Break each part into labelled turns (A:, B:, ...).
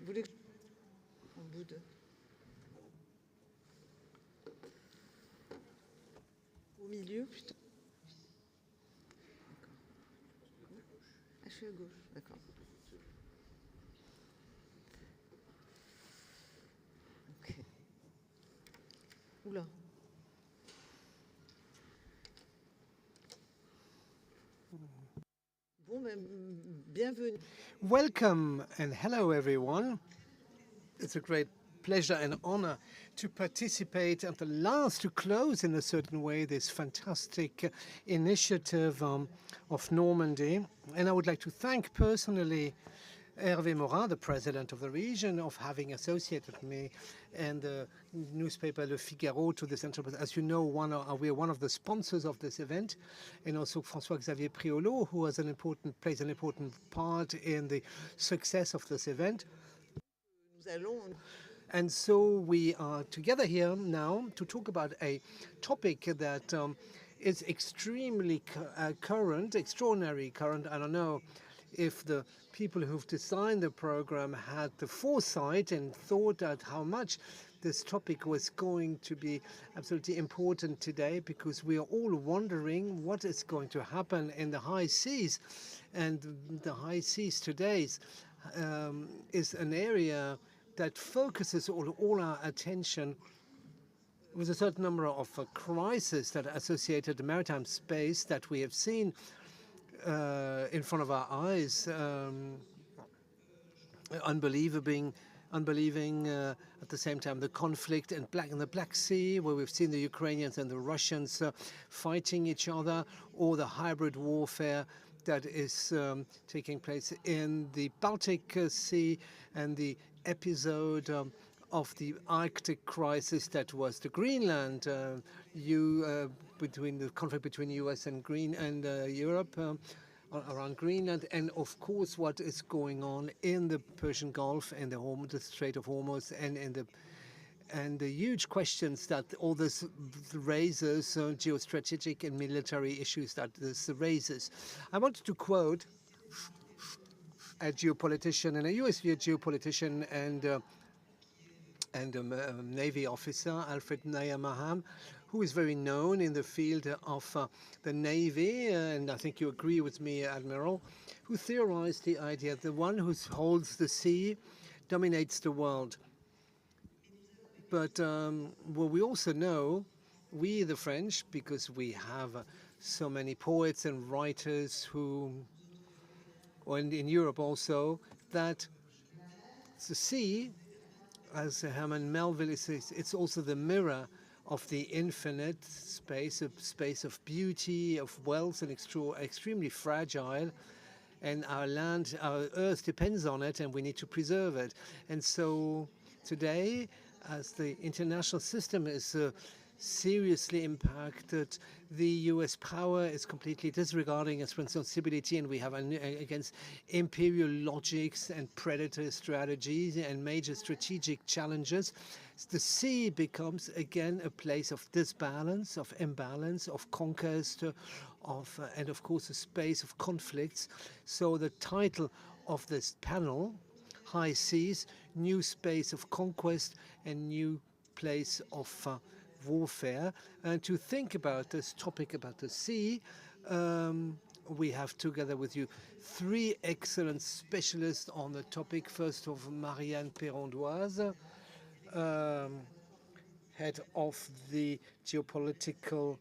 A: Vous voulez que en bout de... Au milieu, plutôt. Ah, je suis à gauche, d'accord. Ok. Oula. Bon, ben, bienvenue.
B: Welcome and hello, everyone. It's a great pleasure and honor to participate at the last, to close in a certain way this fantastic initiative of Normandy. And I would like to thank personally Hervé Morin, the president of the region, of having associated me and the newspaper Le Figaro to this enterprise. As you know, we are one of the sponsors of this event, and also François-Xavier Priolo, who plays an important part in the success of this event. And so we are together here now to talk about a topic that is extremely current, extraordinary current. I don't know if the people who've designed the program had the foresight and thought at how much this topic was going to be absolutely important today, because we are all wondering what is going to happen in the high seas. And the high seas today is an area that focuses all our attention with a certain number of crises that are associated to maritime space that we have seen in front of our eyes, unbelieving at the same time the conflict in the Black Sea, where we've seen the Ukrainians and the Russians fighting each other, or the hybrid warfare that is taking place in the Baltic Sea, and the episode of the Arctic crisis that was the Greenland, between the conflict between US and Europe around Greenland, and of course what is going on in the Persian Gulf and the Strait of Hormuz, and the huge questions that all this raises, geostrategic and military issues that this raises. I wanted to quote a geopolitician, and a US geopolitician and a Navy officer, Alfred Nayamaham, who is very known in the field of the Navy, and I think you agree with me, Admiral, who theorized the idea that the one who holds the sea dominates the world. But what we also know, we the French, because we have so many poets and writers and in Europe also, that the sea, as Herman Melville says, it's also the mirror of the infinite space, a space of beauty, of wealth, and extremely fragile. And our land, our earth depends on it, and we need to preserve it. And so today, as the international system is seriously impacted, the US power is completely disregarding its responsibility, and we have against imperial logics and predator strategies and major strategic challenges. The sea becomes again a place of disbalance, of imbalance, of conquest, and of course a space of conflicts. So the title of this panel, High Seas, New Space of Conquest and New Place of Warfare. And to think about this topic about the sea, we have together with you three excellent specialists on the topic. First of Marianne Perrondoise, head of the geopolitical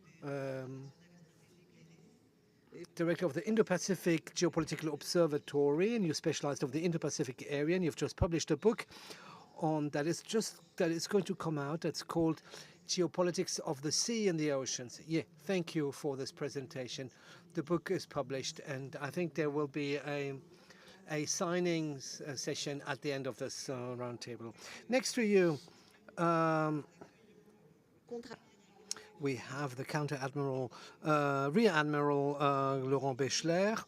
B: director of the Indo-Pacific Geopolitical Observatory, and you specialized of the Indo-Pacific area, and you've just published a book on that is going to come out. It's called Geopolitics of the Sea and the Oceans. Yeah, thank you for this presentation. The book is published, and I think there will be a signing session at the end of this roundtable. Next to you, we have the Counter-Admiral, Rear Admiral Laurent Béchler,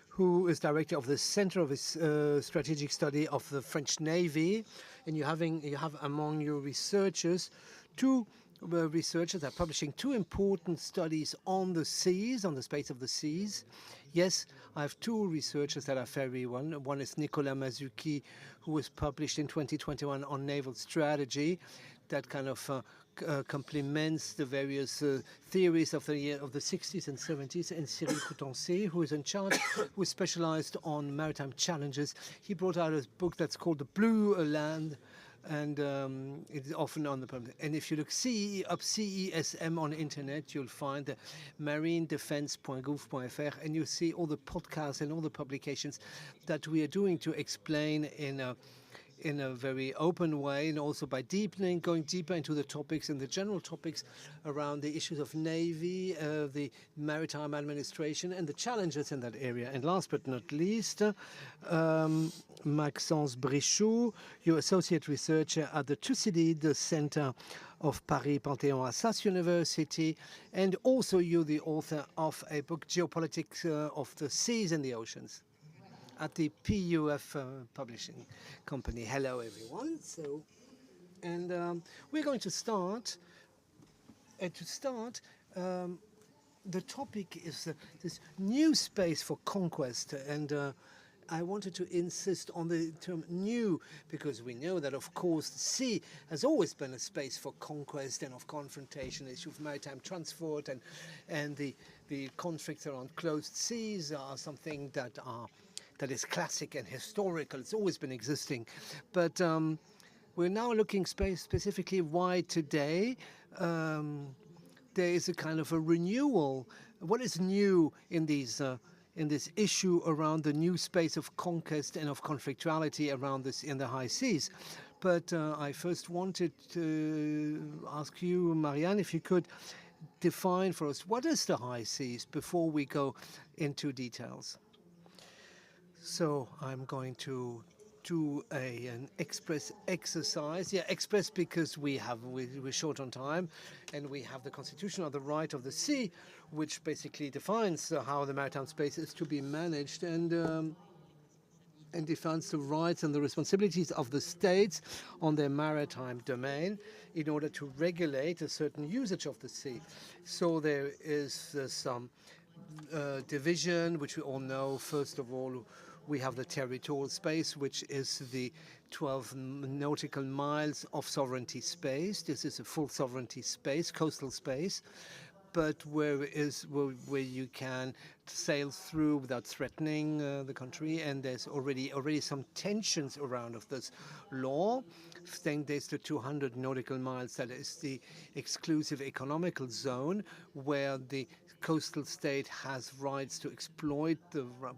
B: who is director of the Center of Strategic Study of the French Navy. And you have among your researchers two researchers are publishing two important studies on the seas, on the space of the seas. Yes, I have two researchers that are very well. One is Nicolas Mazuki, who was published in 2021 on naval strategy, that kind of complements the various theories of the 60s and 70s, and Cyril Coutencé, who is in charge, who is specialized on maritime challenges. He brought out a book that's called The Blue Land, and it's often on the public. And if you look up CESM on the internet, you'll find the marinedefense.gouv.fr, and you see all the podcasts and all the publications that we are doing to explain in a very open way, and also by going deeper into the topics and the general topics around the issues of Navy, the maritime administration, and the challenges in that area. And last but not least, Maxence Brichoux, your associate researcher at the Thucydide Center of Paris Panthéon-Assas University, and also you're the author of a book, Geopolitics of the Seas and the Oceans, at the PUF publishing company. Hello, everyone. We're going to start. The topic is this new space for conquest, and I wanted to insist on the term new, because we know that, of course, the sea has always been a space for conquest and of confrontation, the issue of maritime transport, and the conflicts around closed seas are something that is classic and historical. It's always been existing. But we're now looking specifically why today there is a kind of a renewal. What is new in this issue around the new space of conquest and of conflictuality around this in the high seas? But I first wanted to ask you, Marianne, if you could define for us what is the high seas before we go into details. So I'm going to do an express exercise. Yeah, express because we're short on time, and we have the Constitution of the Right of the Sea, which basically defines how the maritime space is to be managed, and defines the rights and the responsibilities of the states on their maritime domain in order to regulate a certain usage of the sea. So there is some division, which we all know. First of all, we have the territorial space, which is the 12 nautical miles of sovereignty space. This is a full sovereignty space, coastal space, but where you can sail through without threatening the country. And there's already some tensions around of this law. Then there's the 200 nautical miles, that is the exclusive economical zone, where the coastal state has rights to exploit,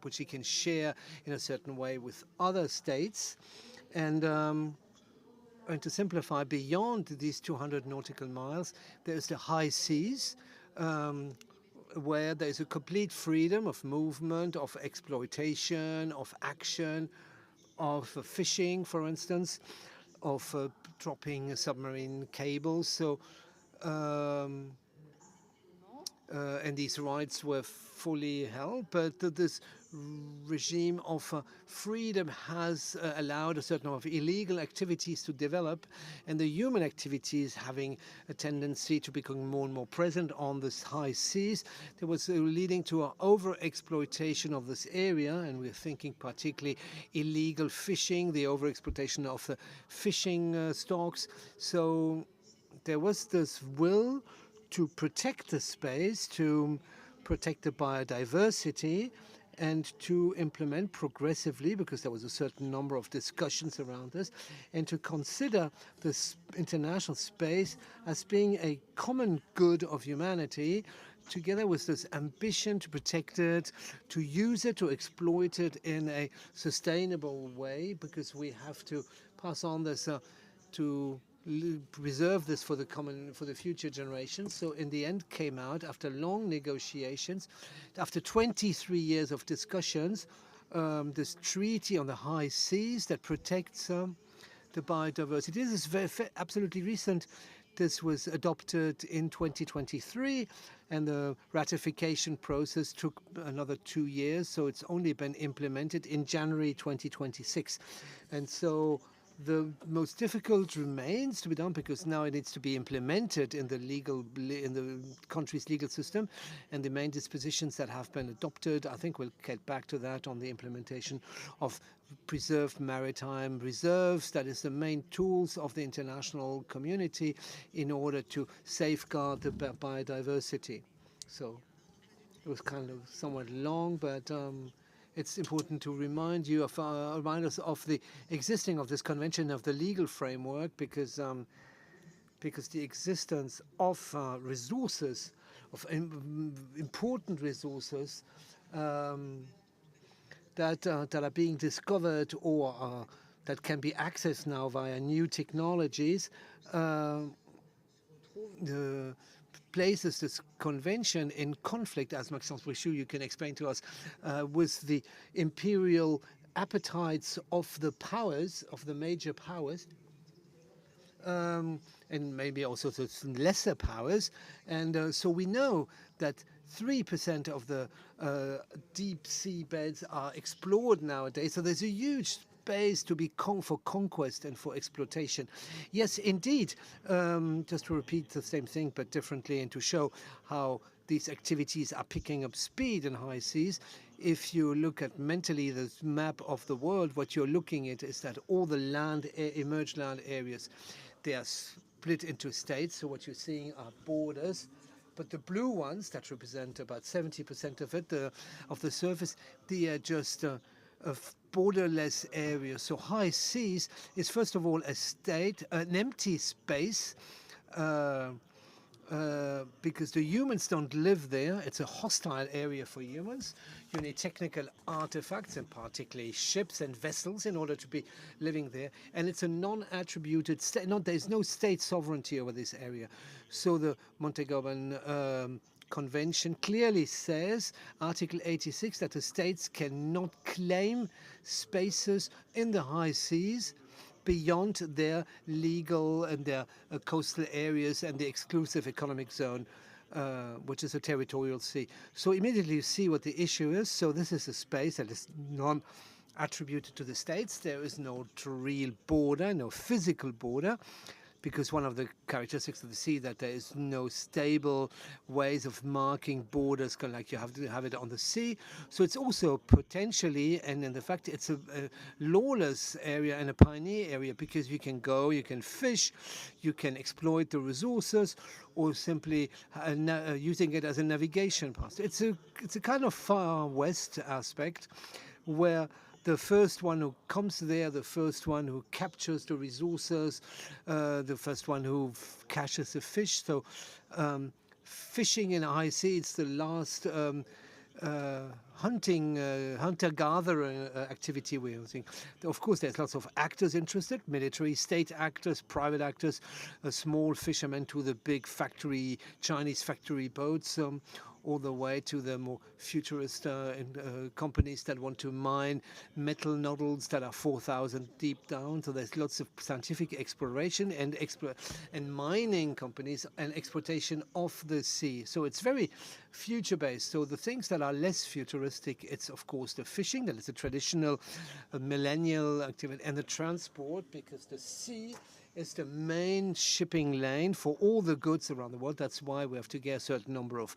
B: which he can share in a certain way with other states. And to simplify, beyond these 200 nautical miles, there's the high seas, where there's a complete freedom of movement, of exploitation, of action, of fishing, for instance, of dropping submarine cables. So and these rights were fully held, but this regime of freedom has allowed a certain number of illegal activities to develop, and the human activities having a tendency to become more and more present on this high seas. There was leading to an over-exploitation of this area, and we're thinking particularly illegal fishing, the over-exploitation of the fishing stocks. So there was this will to protect the space, to protect the biodiversity, and to implement progressively, because there was a certain number of discussions around this, and to consider this international space as being a common good of humanity, together with this ambition to protect it, to use it, to exploit it in a sustainable way, because we have to pass on this to preserve this for the future generations. So in the end came out, after long negotiations, after 23 years of discussions, this treaty on the high seas that protects the biodiversity. This is absolutely recent. This was adopted in 2023, and the ratification process took another 2 years, so it's only been implemented in January 2026. And so The most difficult remains to be done because now it needs to be implemented in the country's legal system, and the main dispositions that have been adopted. I think we'll get back to that on the implementation of preserved maritime reserves. That is the main tools of the international community in order to safeguard the biodiversity. So it was kind of somewhat long, but it's important to remind us of the existing of this convention, of the legal framework, because the existence of resources, of important resources that are being discovered or that can be accessed now via new technologies, places this convention in conflict, as Maxence Brichoux, you can explain to us, with the imperial appetites of the powers, of the major powers, and maybe also the lesser powers. And so we know that 3% of the deep sea beds are explored nowadays. So there's a huge space to be for conquest and for exploitation. Yes, indeed. Just to repeat the same thing but differently, and to show how these activities are picking up speed in high seas. If you look at mentally the map of the world, what you're looking at is that all the emerged land areas, they are split into states. So what you're seeing are borders. But the blue ones that represent about 70% of it, of the surface, they are just a borderless area. So high seas is first of all a state, an empty space, because the humans don't live there. It's a hostile area for humans. You need technical artifacts, and particularly ships and vessels, in order to be living there. And it's a non-attributed state. There's no state sovereignty over this area. So the Montego Convention clearly says, Article 86, that the states cannot claim spaces in the high seas beyond their legal and their coastal areas and the exclusive economic zone, which is a territorial sea. So immediately you see what the issue is. So this is a space that is non-attributed to the states. There is no real border, no physical border, because one of the characteristics of the sea that there is no stable ways of marking borders, kind of like you have to have it on the sea. So it's also potentially, and in the fact, it's a lawless area and a pioneer area, because you can go, you can fish, you can exploit the resources, or simply using it as a navigation path. It's a kind of far west aspect, where the first one who comes there, the first one who captures the resources, the first one who catches the fish. So fishing in high sea, it's the last hunter-gatherer activity we're using. Of course, there's lots of actors interested, military, state actors, private actors, small fishermen to the big factory, Chinese factory boats, all the way to the more futurist companies that want to mine metal nodules that are 4,000 deep down. So there's lots of scientific exploration and mining companies and exploitation of the sea. So it's very future-based. So the things that are less futuristic, it's of course the fishing, that is a traditional millennial activity, and the transport, because the sea is the main shipping lane for all the goods around the world. That's why we have to get a certain number of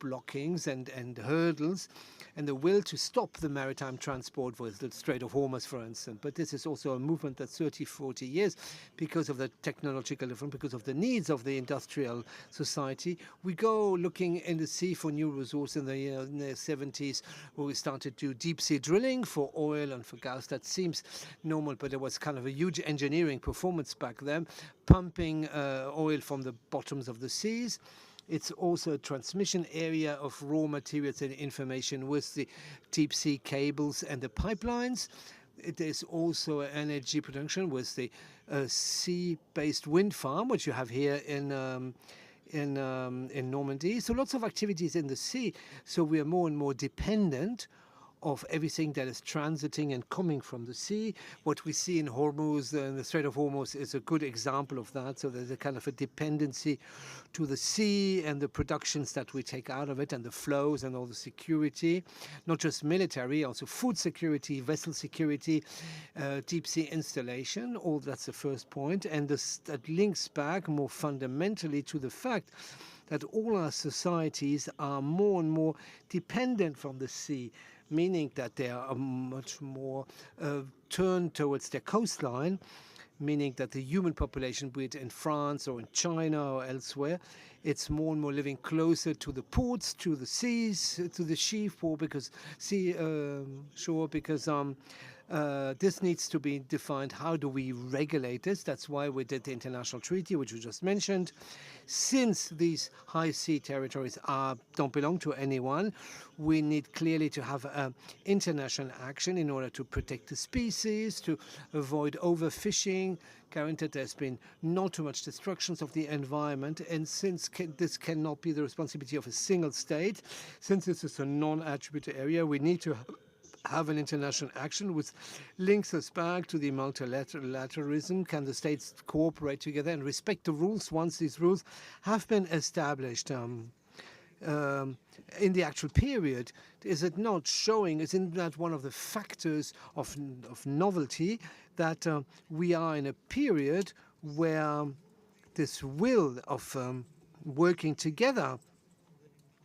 B: blockings and hurdles, and the will to stop the maritime transport with the Strait of Hormuz, for instance. But this is also a movement that's 30, 40 years because of the technological difference, because of the needs of the industrial society. We go looking in the sea for new resources in the 70s, where we started to do deep sea drilling for oil and for gas. That seems normal, but there was kind of a huge engineering performance back then, pumping oil from the bottoms of the seas. It's also a transmission area of raw materials and information with the deep sea cables and the pipelines. It is also energy production with the sea-based wind farm, which you have here in Normandy. So lots of activities in the sea. So we are more and more dependent of everything that is transiting and coming from the sea. What we see in Hormuz, the Strait of Hormuz, is a good example of that. So there's a kind of a dependency to the sea and the productions that we take out of it and the flows and all the security, not just military, also food security, vessel security, deep sea installation. All that's the first point. And that links back more fundamentally to the fact that all our societies are more and more dependent from the sea, meaning that they are much more turned towards their coastline, meaning that the human population, be it in France or in China or elsewhere, it's more and more living closer to the ports, to the seas, to the seashore, because this needs to be defined. How do we regulate this? That's why we did the international treaty, which we just mentioned. Since these high sea territories don't belong to anyone, we need clearly to have international action in order to protect the species, to avoid overfishing, guarantee there's been not too much destructions of the environment. And since this cannot be the responsibility of a single state, since this is a non-attributed area, we need to have an international action which links us back to the multilateralism. Can the states cooperate together and respect the rules once these rules have been established? In the actual period, is it not showing, isn't that one of the factors of novelty, that we are in a period where this will of working together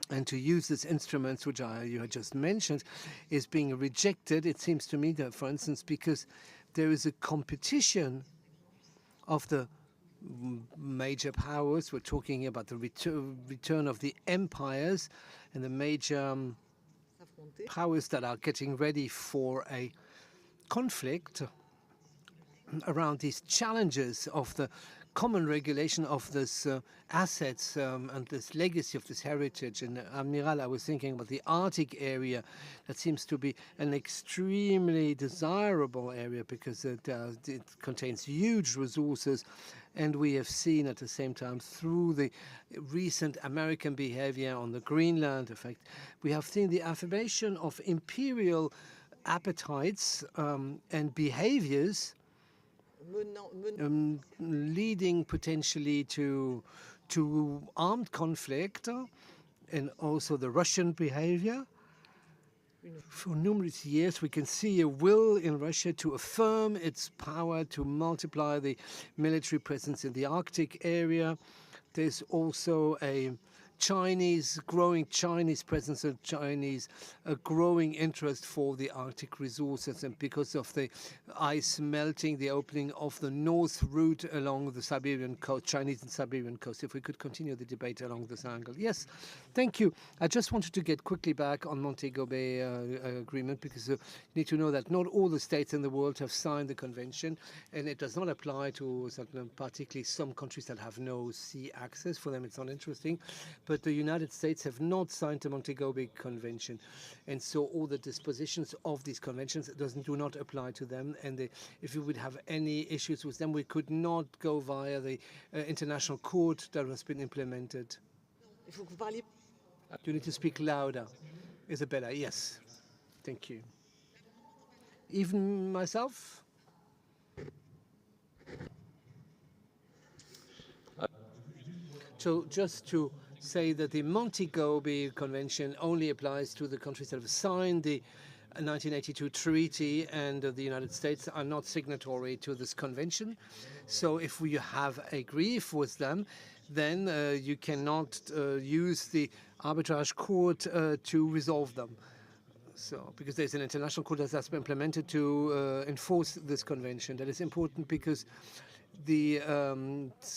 B: and to use these instruments, which you had just mentioned, is being rejected, it seems to me, that, for instance, because there is a competition of the major powers. We're talking about the return of the empires and the major powers that are getting ready for a conflict around these challenges of the common regulation of this assets and this legacy of this heritage. And Admiral, I was thinking about the Arctic area. That seems to be an extremely desirable area because it contains huge resources. And we have seen at the same time through the recent American behavior on the Greenland effect, we have seen the affirmation of imperial appetites and behaviors leading potentially to armed conflict, and also the Russian behavior. For numerous years, we can see a will in Russia to affirm its power, to multiply the military presence in the Arctic area. There's also a growing Chinese presence, a growing interest for the Arctic resources, and because of the ice melting, the opening of the north route along the Siberian coast, Chinese and Siberian coast. If we could continue the debate along this angle. Yes, thank you. I just wanted to get quickly back on Montego Bay agreement, because you need to know that not all the states in the world have signed the convention, and it does not apply to particularly some countries that have no sea access. For them, it's not interesting. But the United States have not signed the Montego Bay Convention, and so all the dispositions of these conventions do not apply to them. And if we would have any issues with them, we could not go via the international court that has been implemented. You need to speak louder. Isabella, yes. Thank you. Even myself? So just to say that the Montego Bay Convention only applies to the countries that have signed the 1982 treaty, and the United States are not signatory to this convention. So if we have a grief with them, then you cannot use the arbitrage court to resolve them. So, because there's an international court that's been implemented to enforce this convention. That is important because the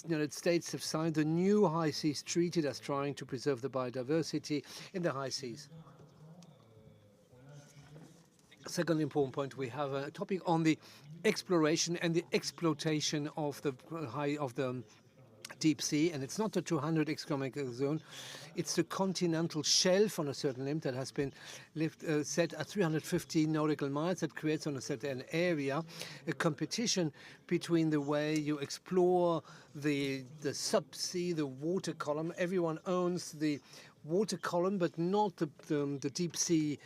B: United States have signed the new High Seas Treaty that's trying to preserve the biodiversity in the high seas. Second important point, we have a topic on the exploration and the exploitation of the deep sea, and it's not the 200 economic zone, it's the continental shelf on a certain limit that has been set at 350 nautical miles, that creates on a certain area a competition between the way you explore the subsea, the water column. Everyone owns the water column, but not the deep sea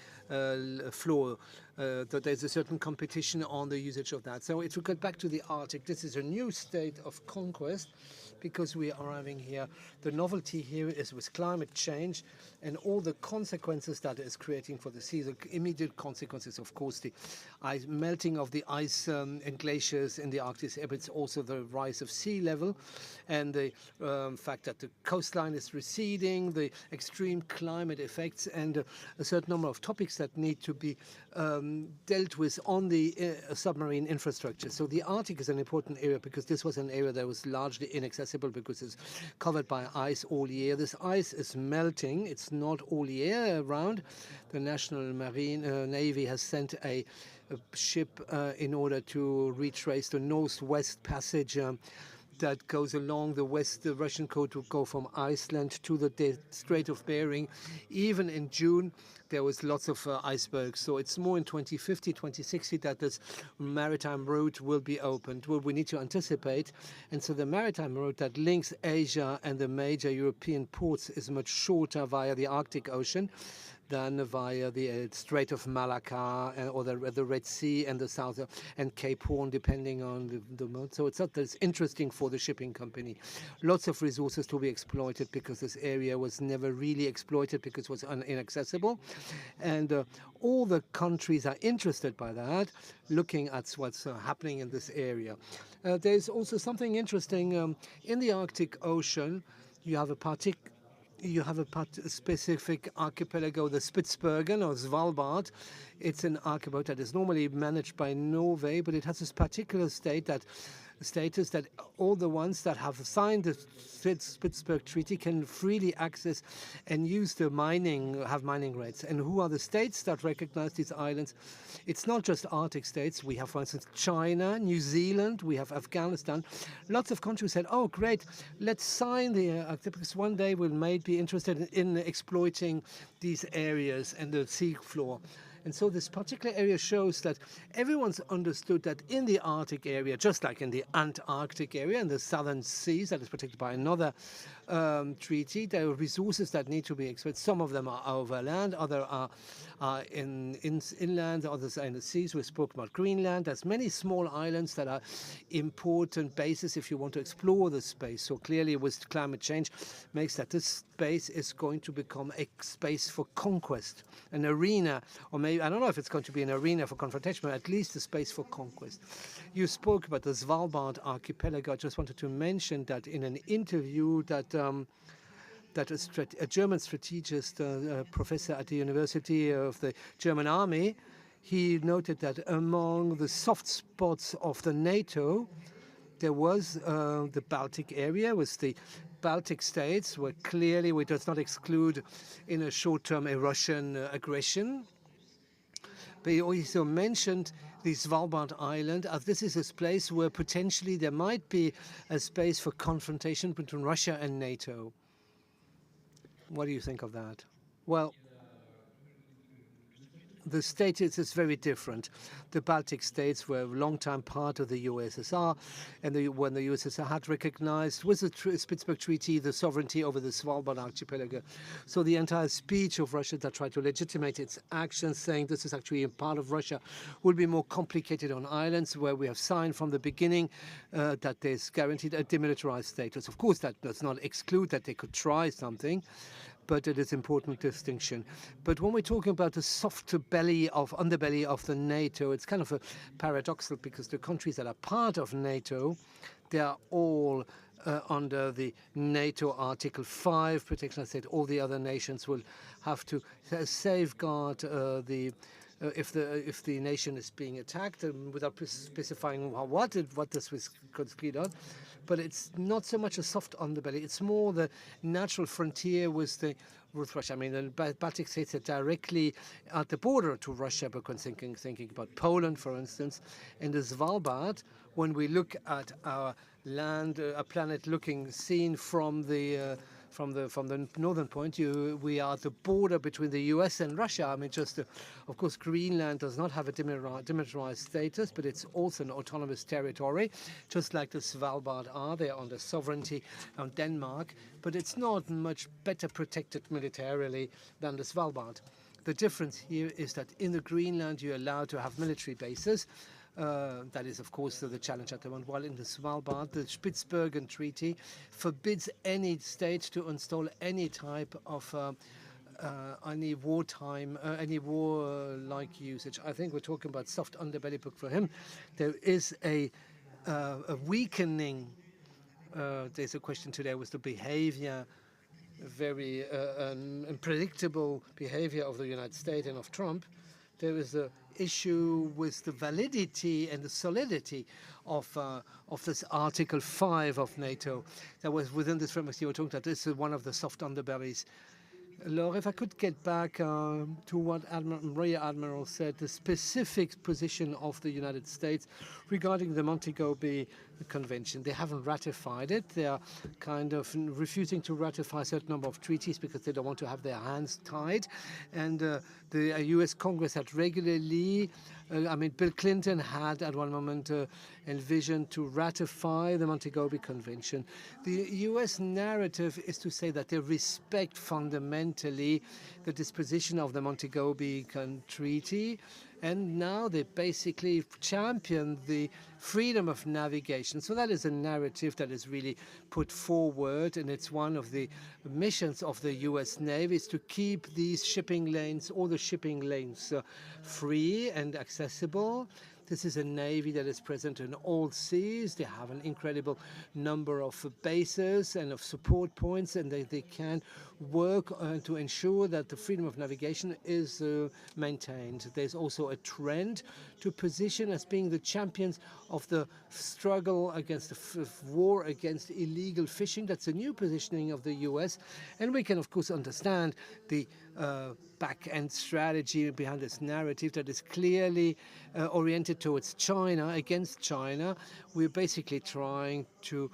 B: floor. That there's a certain competition on the usage of that. So if we get back to the Arctic, this is a new state of conquest because we are having here, the novelty here is with climate change and all the consequences that is creating for the sea. The immediate consequences, of course, the melting of the ice and glaciers in the Arctic, but it's also the rise of sea level and the fact that the coastline is receding, the extreme climate effects, and a certain number of topics that need to be dealt with on the submarine infrastructure. So the Arctic is an important area because this was an area that was largely inaccessible because it's covered by ice all year. This ice is melting. It's not all year round. The National Marine Navy has sent a ship in order to retrace the Northwest Passage that goes along the Russian coast to go from Iceland to the Strait of Bering. Even in June, there was lots of icebergs. So it's more in 2050, 2060 that this maritime route will be opened. Well, we need to anticipate. And so the maritime route that links Asia and the major European ports is much shorter via the Arctic Ocean than via the Strait of Malacca or the Red Sea and the South and Cape Horn, depending on the mode. So it's not that it's interesting for the shipping company. Lots of resources to be exploited because this area was never really exploited because it was inaccessible. And all the countries are interested by that, looking at what's happening in this area. There's also something interesting in the Arctic Ocean. You have a specific archipelago, the Spitsbergen or Svalbard. It's an archipelago that is normally managed by Norway, but it has this particular status that all the ones that have signed the Spitsbergen Treaty can freely access and use the have mining rights. And who are the states that recognize these islands? It's not just Arctic states. We have, for instance, China, New Zealand, we have Afghanistan. Lots of countries said, oh, great, let's sign the because one day we may be interested in exploiting these areas and the sea floor. And so this particular area shows that everyone's understood that in the Arctic area, just like in the Antarctic area and the southern seas that is protected by another treaty, there are resources that need to be exploited. Some of them are over land, others are inland, others are in the seas. We spoke about Greenland. There's many small islands that are important bases if you want to explore the space. So clearly with climate change makes that this space is going to become a space for conquest, an arena, or maybe, I don't know if it's going to be an arena for confrontation, but at least a space for conquest. You spoke about the Svalbard archipelago. I just wanted to mention that in an interview that a German strategist, professor at the University of the German Army, he noted that among the soft spots of the NATO, there was the Baltic area with the Baltic states, where clearly we does not exclude in a short term a Russian aggression. But he also mentioned the Svalbard Island as this is a place where potentially there might be a space for confrontation between Russia and NATO. What do you think of that? Well, the status is very different. The Baltic states were a long-time part of the USSR, and when the USSR had recognized with the Spitsbergen Treaty the sovereignty over the Svalbard archipelago. So the entire speech of Russia that tried to legitimate its actions, saying this is actually a part of Russia, will be more complicated on islands where we have signed from the beginning that there's guaranteed a demilitarized status. Of course, that does not exclude that they could try something, but it is important distinction. But when we're talking about the soft underbelly of the NATO, it's kind of a paradoxal because the countries that are part of NATO, they are all under the NATO Article 5 protection. I said all the other nations will have to safeguard if the nation is being attacked, without specifying what this was conspired on. But it's not so much a soft underbelly. It's more the natural frontier with Russia. I mean, the Baltic states are directly at the border to Russia, but thinking about Poland, for instance, and the Svalbard. When we look at our land, a planet looking seen from from the northern point, we are at the border between the US and Russia. I mean, of course, Greenland does not have a demilitarized status, but it's also an autonomous territory, just like the Svalbard are. They are under sovereignty of Denmark, but it's not much better protected militarily than the Svalbard. The difference here is that in the Greenland, you're allowed to have military bases. That is, of course, the challenge at the moment. While in the Svalbard, the Spitsbergen Treaty forbids any state to install any type of any wartime, any war-like usage. I think we're talking about soft underbelly book for him. There is a weakening. There's a question today was the behavior, very unpredictable behavior of the United States and of Trump. There is an issue with the validity and the solidity of this Article 5 of NATO. That was within this framework you were talking about. This is one of the soft underbellies. Laura, if I could get back to what Rear Admiral said, the specific position of the United States regarding the Montego Bay Convention. They haven't ratified it. They are kind of refusing to ratify a certain number of treaties because they don't want to have their hands tied. And the U.S. Congress had regularly, I mean, Bill Clinton had at one moment envisioned to ratify the Montego Bay Convention. The U.S. narrative is to say that they respect fundamentally the disposition of the Montego Bay Treaty, and now they basically champion the freedom of navigation. So that is a narrative that is really put forward, and it's one of the missions of the U.S. Navy is to keep these shipping lanes, all the shipping lanes, free and accessible. This is a navy that is present in all seas. They have an incredible number of bases and of support points, and they can work to ensure that the freedom of navigation is maintained. There's also a trend to position as being the champions of the struggle against the war against illegal fishing. That's a new positioning of the U.S. And we can, of course, understand the back-end strategy behind this narrative that is clearly oriented towards China, against China. We're basically trying to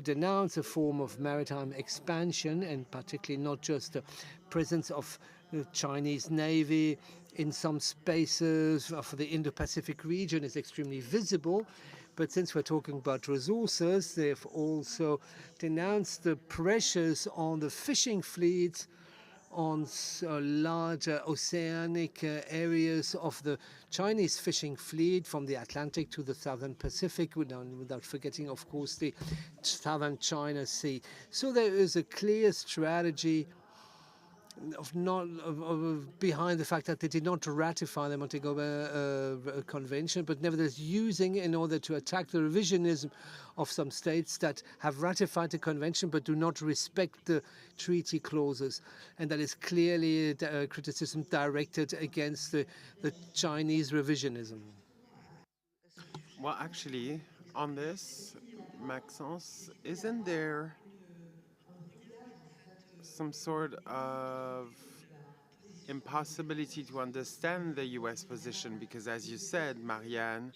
B: denounce a form of maritime expansion, and particularly not just the presence of the Chinese Navy in some spaces for the Indo-Pacific region is extremely visible. But since we're talking about resources, they've also denounced the pressures on the fishing fleets on larger oceanic areas of the Chinese fishing fleet from the Atlantic to the Southern Pacific, without forgetting, of course, the Southern China Sea. So there is a clear strategy behind the fact that they did not ratify the Montego Bay Convention, but nevertheless using in order to attack the revisionism of some states that have ratified the convention but do not respect the treaty clauses. And that is clearly a criticism directed against the Chinese revisionism.
C: Well, actually, on this, Maxence, isn't there some sort of impossibility to understand the U.S. position? Because as you said, Marianne,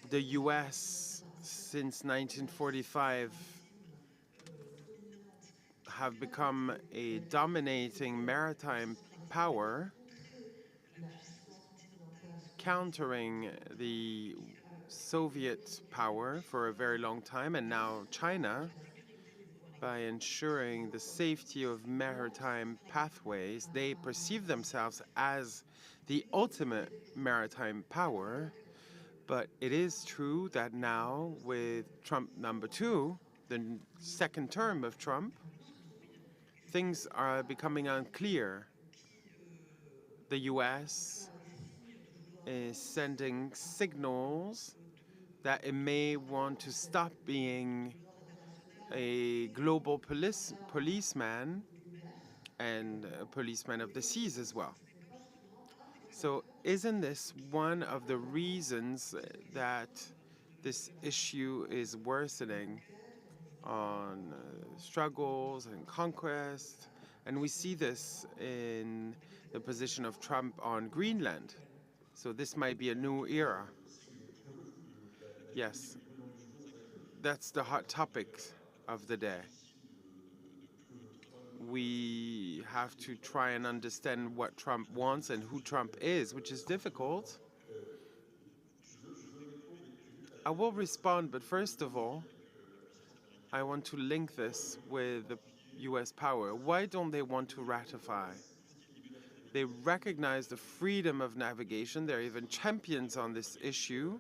C: the U.S. since 1945 have become a dominating maritime power, countering the Soviet power for a very long time, and now China, by ensuring the safety of maritime pathways, they perceive themselves as the ultimate maritime power. But it is true that now, with Trump #2, the second term of Trump, things are becoming unclear. The US is sending signals that it may want to stop being a global policeman and a policeman of the seas as well. So isn't this one of the reasons that this issue is worsening on struggles and conquest? And we see this in the position of Trump on Greenland. So this might be a new era. Yes, that's the hot topic of the day. we have to try and understand what Trump wants and who Trump is, which is difficult. I will respond, but first of all, I want to link this with the US power. Why don't they want to ratify? They recognize the freedom of navigation. They're even champions on this issue.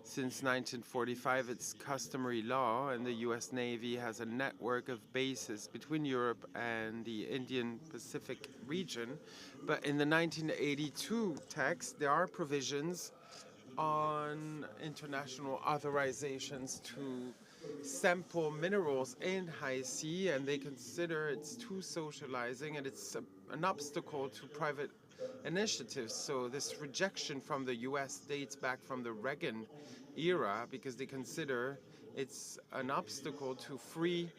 C: Since 1945, it's customary law, and the US Navy has a network of bases between Europe and the Indian Pacific region. But in the 1982 text, there are provisions on international authorizations to sample minerals in high sea, and they consider it's too socializing and it's an obstacle to private initiatives. So this rejection from the US dates back from the Reagan era because they consider it's an obstacle to free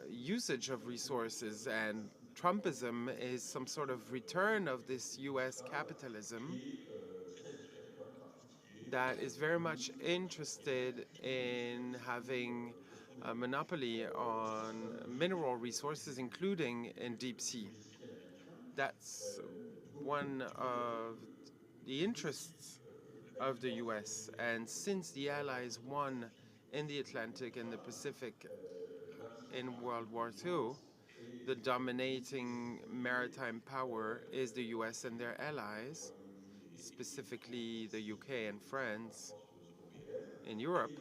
C: usage of resources, and Trumpism is some sort of return of this US capitalism that is very much interested in having a monopoly on mineral resources, including in deep sea. That's one of the interests of the US. And since the Allies won in the Atlantic and the Pacific in World War II, the dominating maritime power is the US and their allies, specifically the UK and France in Europe.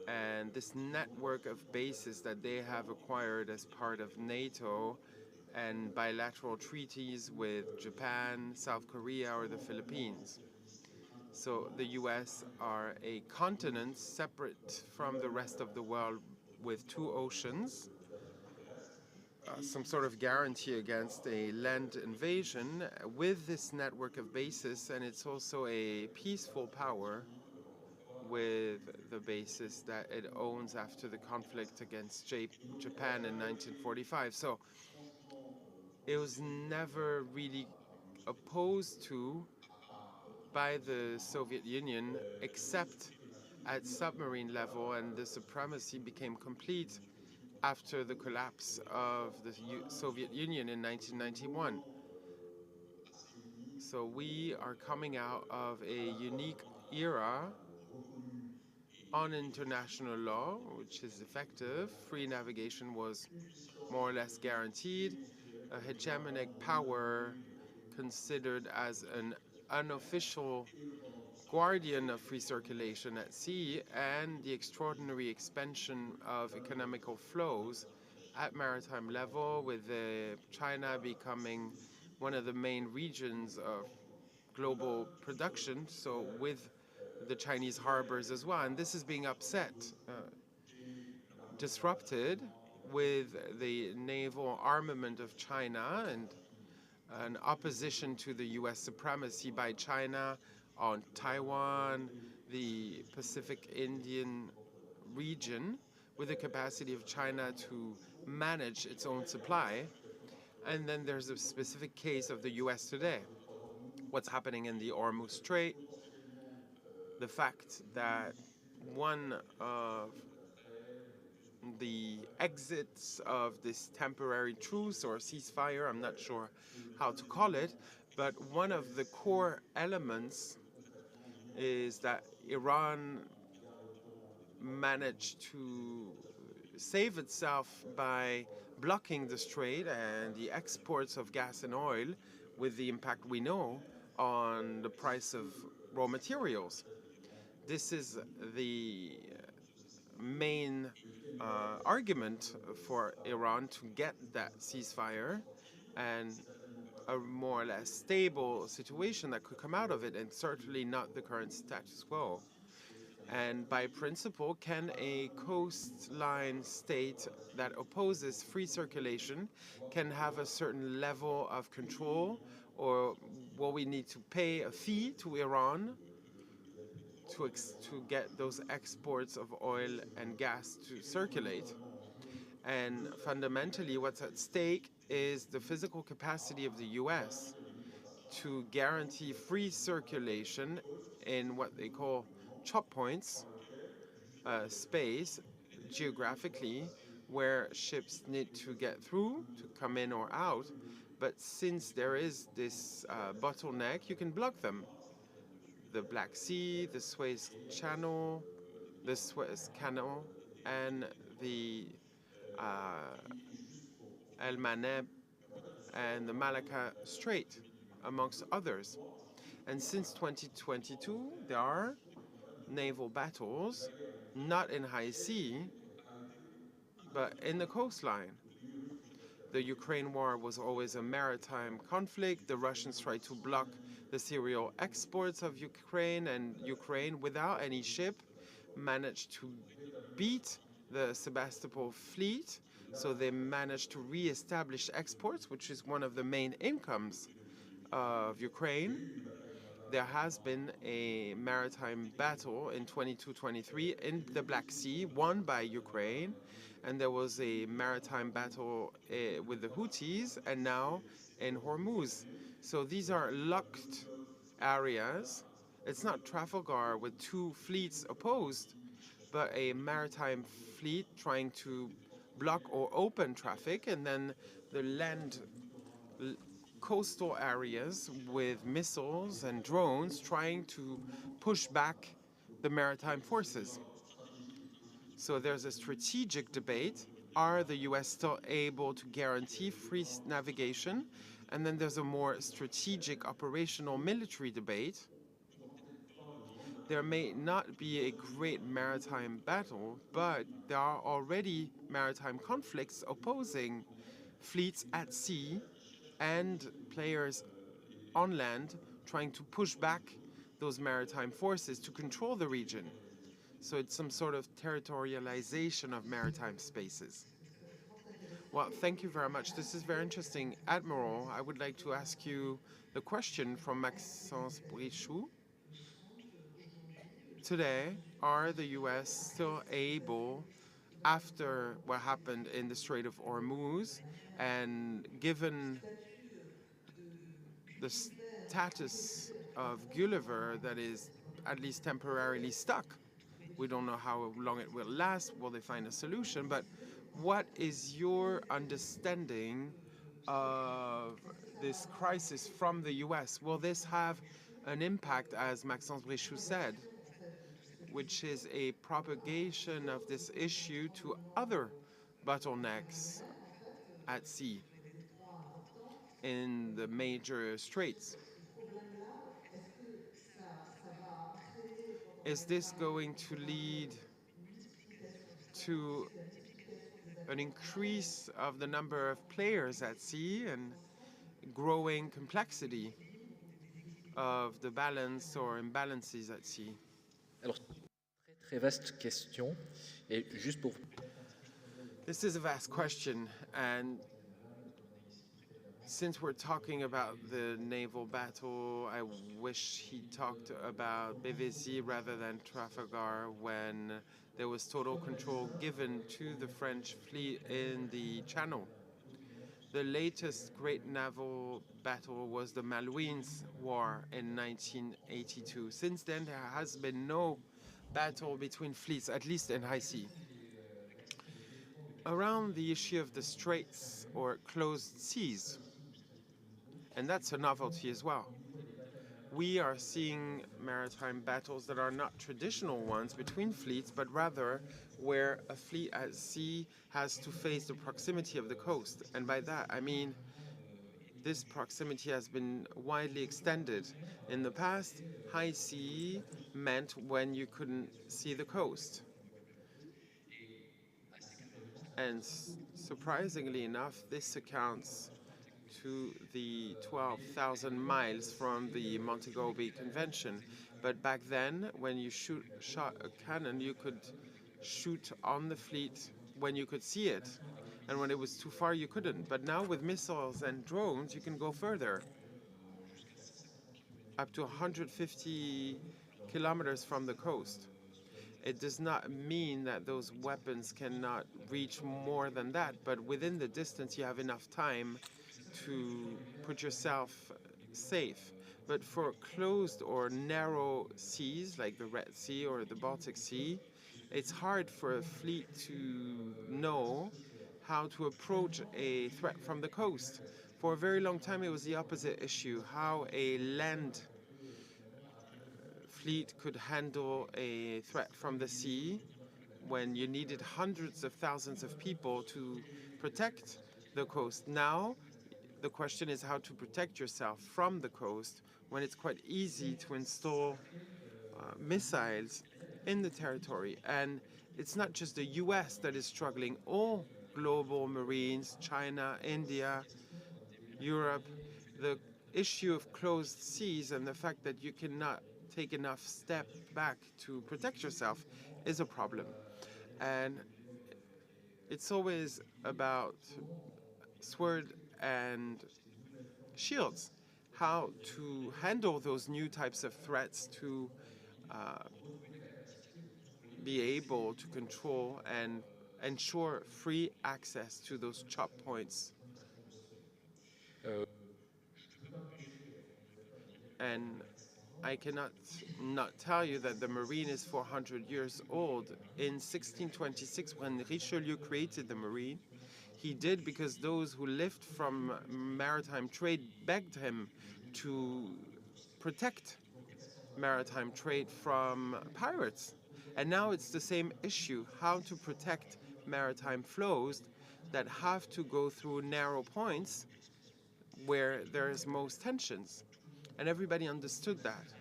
C: And this network of bases that they have acquired as part of NATO and bilateral treaties with Japan, South Korea, or the Philippines. So the US are a continent separate from the rest of the world with two oceans, some sort of guarantee against a land invasion with this network of bases, and it's also a peaceful power with the basis that it owns after the conflict against Japan in 1945. So it was never really opposed to by the Soviet Union except at submarine level, and the supremacy became complete after the collapse of the Soviet Union in 1991. So we are coming out of a unique era on international law, which is effective. Free navigation was more or less guaranteed. A hegemonic power considered as an unofficial guardian of free circulation at sea, and the extraordinary expansion of economical flows at maritime level, with China becoming one of the main regions of global production, so with the Chinese harbors as well. And this is being disrupted with the naval armament of China and an opposition to the US supremacy by China on Taiwan, the Pacific Indian region, with the capacity of China to manage its own supply. And then there's a specific case of the US today. What's happening in the Hormuz Strait, the fact that one of the exits of this temporary truce or ceasefire, I'm not sure how to call it, but one of the core elements is that Iran managed to save itself by blocking the strait and the exports of gas and oil, with the impact we know on the price of raw materials. This is the main argument for Iran to get that ceasefire and a more or less stable situation that could come out of it, and certainly not the current status quo. And by principle, can a coastline state that opposes free circulation can have a certain level of control, or will we need to pay a fee to Iran to get those exports of oil and gas to circulate? And fundamentally, what's at stake is the physical capacity of the US to guarantee free circulation in what they call chop points space geographically, where ships need to get through to come in or out. But since there is this bottleneck, you can block them. The Black Sea, the Suez Canal, and the El Maneb and the Malacca Strait, amongst others. And since 2022, there are naval battles, not in high sea, but in the coastline. The Ukraine war was always a maritime conflict. The Russians tried to block the cereal exports of Ukraine, and Ukraine, without any ship, managed to beat the Sebastopol fleet. So they managed to re-establish exports, which is one of the main incomes of Ukraine. There has been a maritime battle in 22-23 in the Black Sea, won by Ukraine, and there was a maritime battle with the Houthis, and now in Hormuz. So these are locked areas. It's not Trafalgar with two fleets opposed, but a maritime fleet trying to block or open traffic, and then the coastal areas with missiles and drones trying to push back the maritime forces. So there's a strategic debate. Are the US still able to guarantee free navigation? And then there's a more strategic operational military debate. There may not be a great maritime battle, but there are already maritime conflicts opposing fleets at sea and players on land trying to push back those maritime forces to control the region. So it's some sort of territorialization of maritime spaces. Well, thank you very much. This is very interesting. Admiral, I would like to ask you the question from Maxence Brichoux. Today, are the US still able, after what happened in the Strait of Hormuz, and given the status of Gulliver that is at least temporarily stuck? We don't know how long it will last. Will they find a solution? But what is your understanding of this crisis from the US? Will this have an impact, as Maxence Brichoux said, which is a propagation of this issue to other bottlenecks at sea in the major straits? Is this going to lead to an increase of the number of players at sea and growing complexity of the balance or imbalances at sea?
D: Alors, très vaste question. Et juste pour...
C: This is a vast question, and since we're talking about the naval battle, I wish he talked about BVC rather than Trafalgar, when there was total control given to the French fleet in the Channel. The latest great naval battle was the Malouines War in 1982. Since then, there has been no battle between fleets, at least in high sea. Around the issue of the straits or closed seas, and that's a novelty as well. We are seeing maritime battles that are not traditional ones between fleets, but rather where a fleet at sea has to face the proximity of the coast. And by that, I mean this proximity has been widely extended. In the past, high sea meant when you couldn't see the coast. And surprisingly enough, this accounts to the 12,000 miles from the Montego Bay Convention. But back then, when you shot a cannon, you could shoot on the fleet when you could see it. And when it was too far, you couldn't. But now with missiles and drones, you can go further, up to 150 kilometers from the coast. It does not mean that those weapons cannot reach more than that, but within the distance, you have enough time to put yourself safe. But for closed or narrow seas, like the Red Sea or the Baltic Sea, It's hard for a fleet to know how to approach a threat from the coast. For a very long time, it was the opposite issue, how a land fleet could handle a threat from the sea when you needed hundreds of thousands of people to protect the coast. Now, the question is how to protect yourself from the coast when it's quite easy to install missiles in the territory. And it's not just the US that is struggling. All global marines, China, India, Europe, the issue of closed seas and the fact that you cannot take enough step back to protect yourself is a problem. And it's always about sword and shields, how to handle those new types of threats to be able to control and ensure free access to those chop points. And I cannot not tell you that the Marine is 400 years old. In 1626, when Richelieu created the Marine, he did because those who lived from maritime trade begged him to protect maritime trade from pirates. And now it's the same issue, how to protect maritime flows that have to go through narrow points where there's most tensions. And everybody understood that.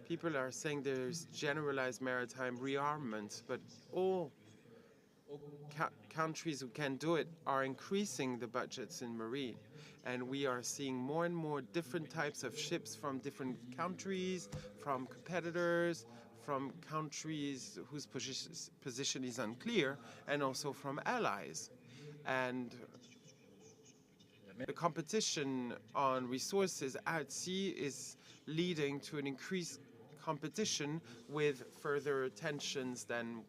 C: People are saying there's generalized maritime rearmament, but all countries who can do it are increasing the budgets in marine. And we are seeing more and more different types of ships from different countries, from competitors, from countries whose position is unclear, and also from allies. And the competition on resources at sea is leading to an increased competition with further tensions than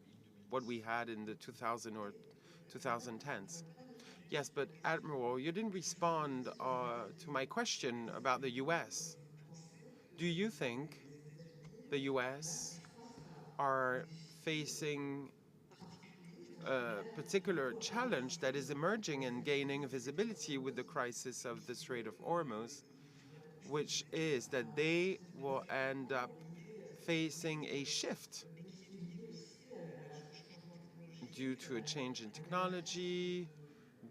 C: what we had in the 2000 or 2010s. Yes, but Admiral, you didn't respond to my question about the US. Do you think the US are facing a particular challenge that is emerging and gaining visibility with the crisis of the Strait of Hormuz, which is that they will end up facing a shift due to a change in technology,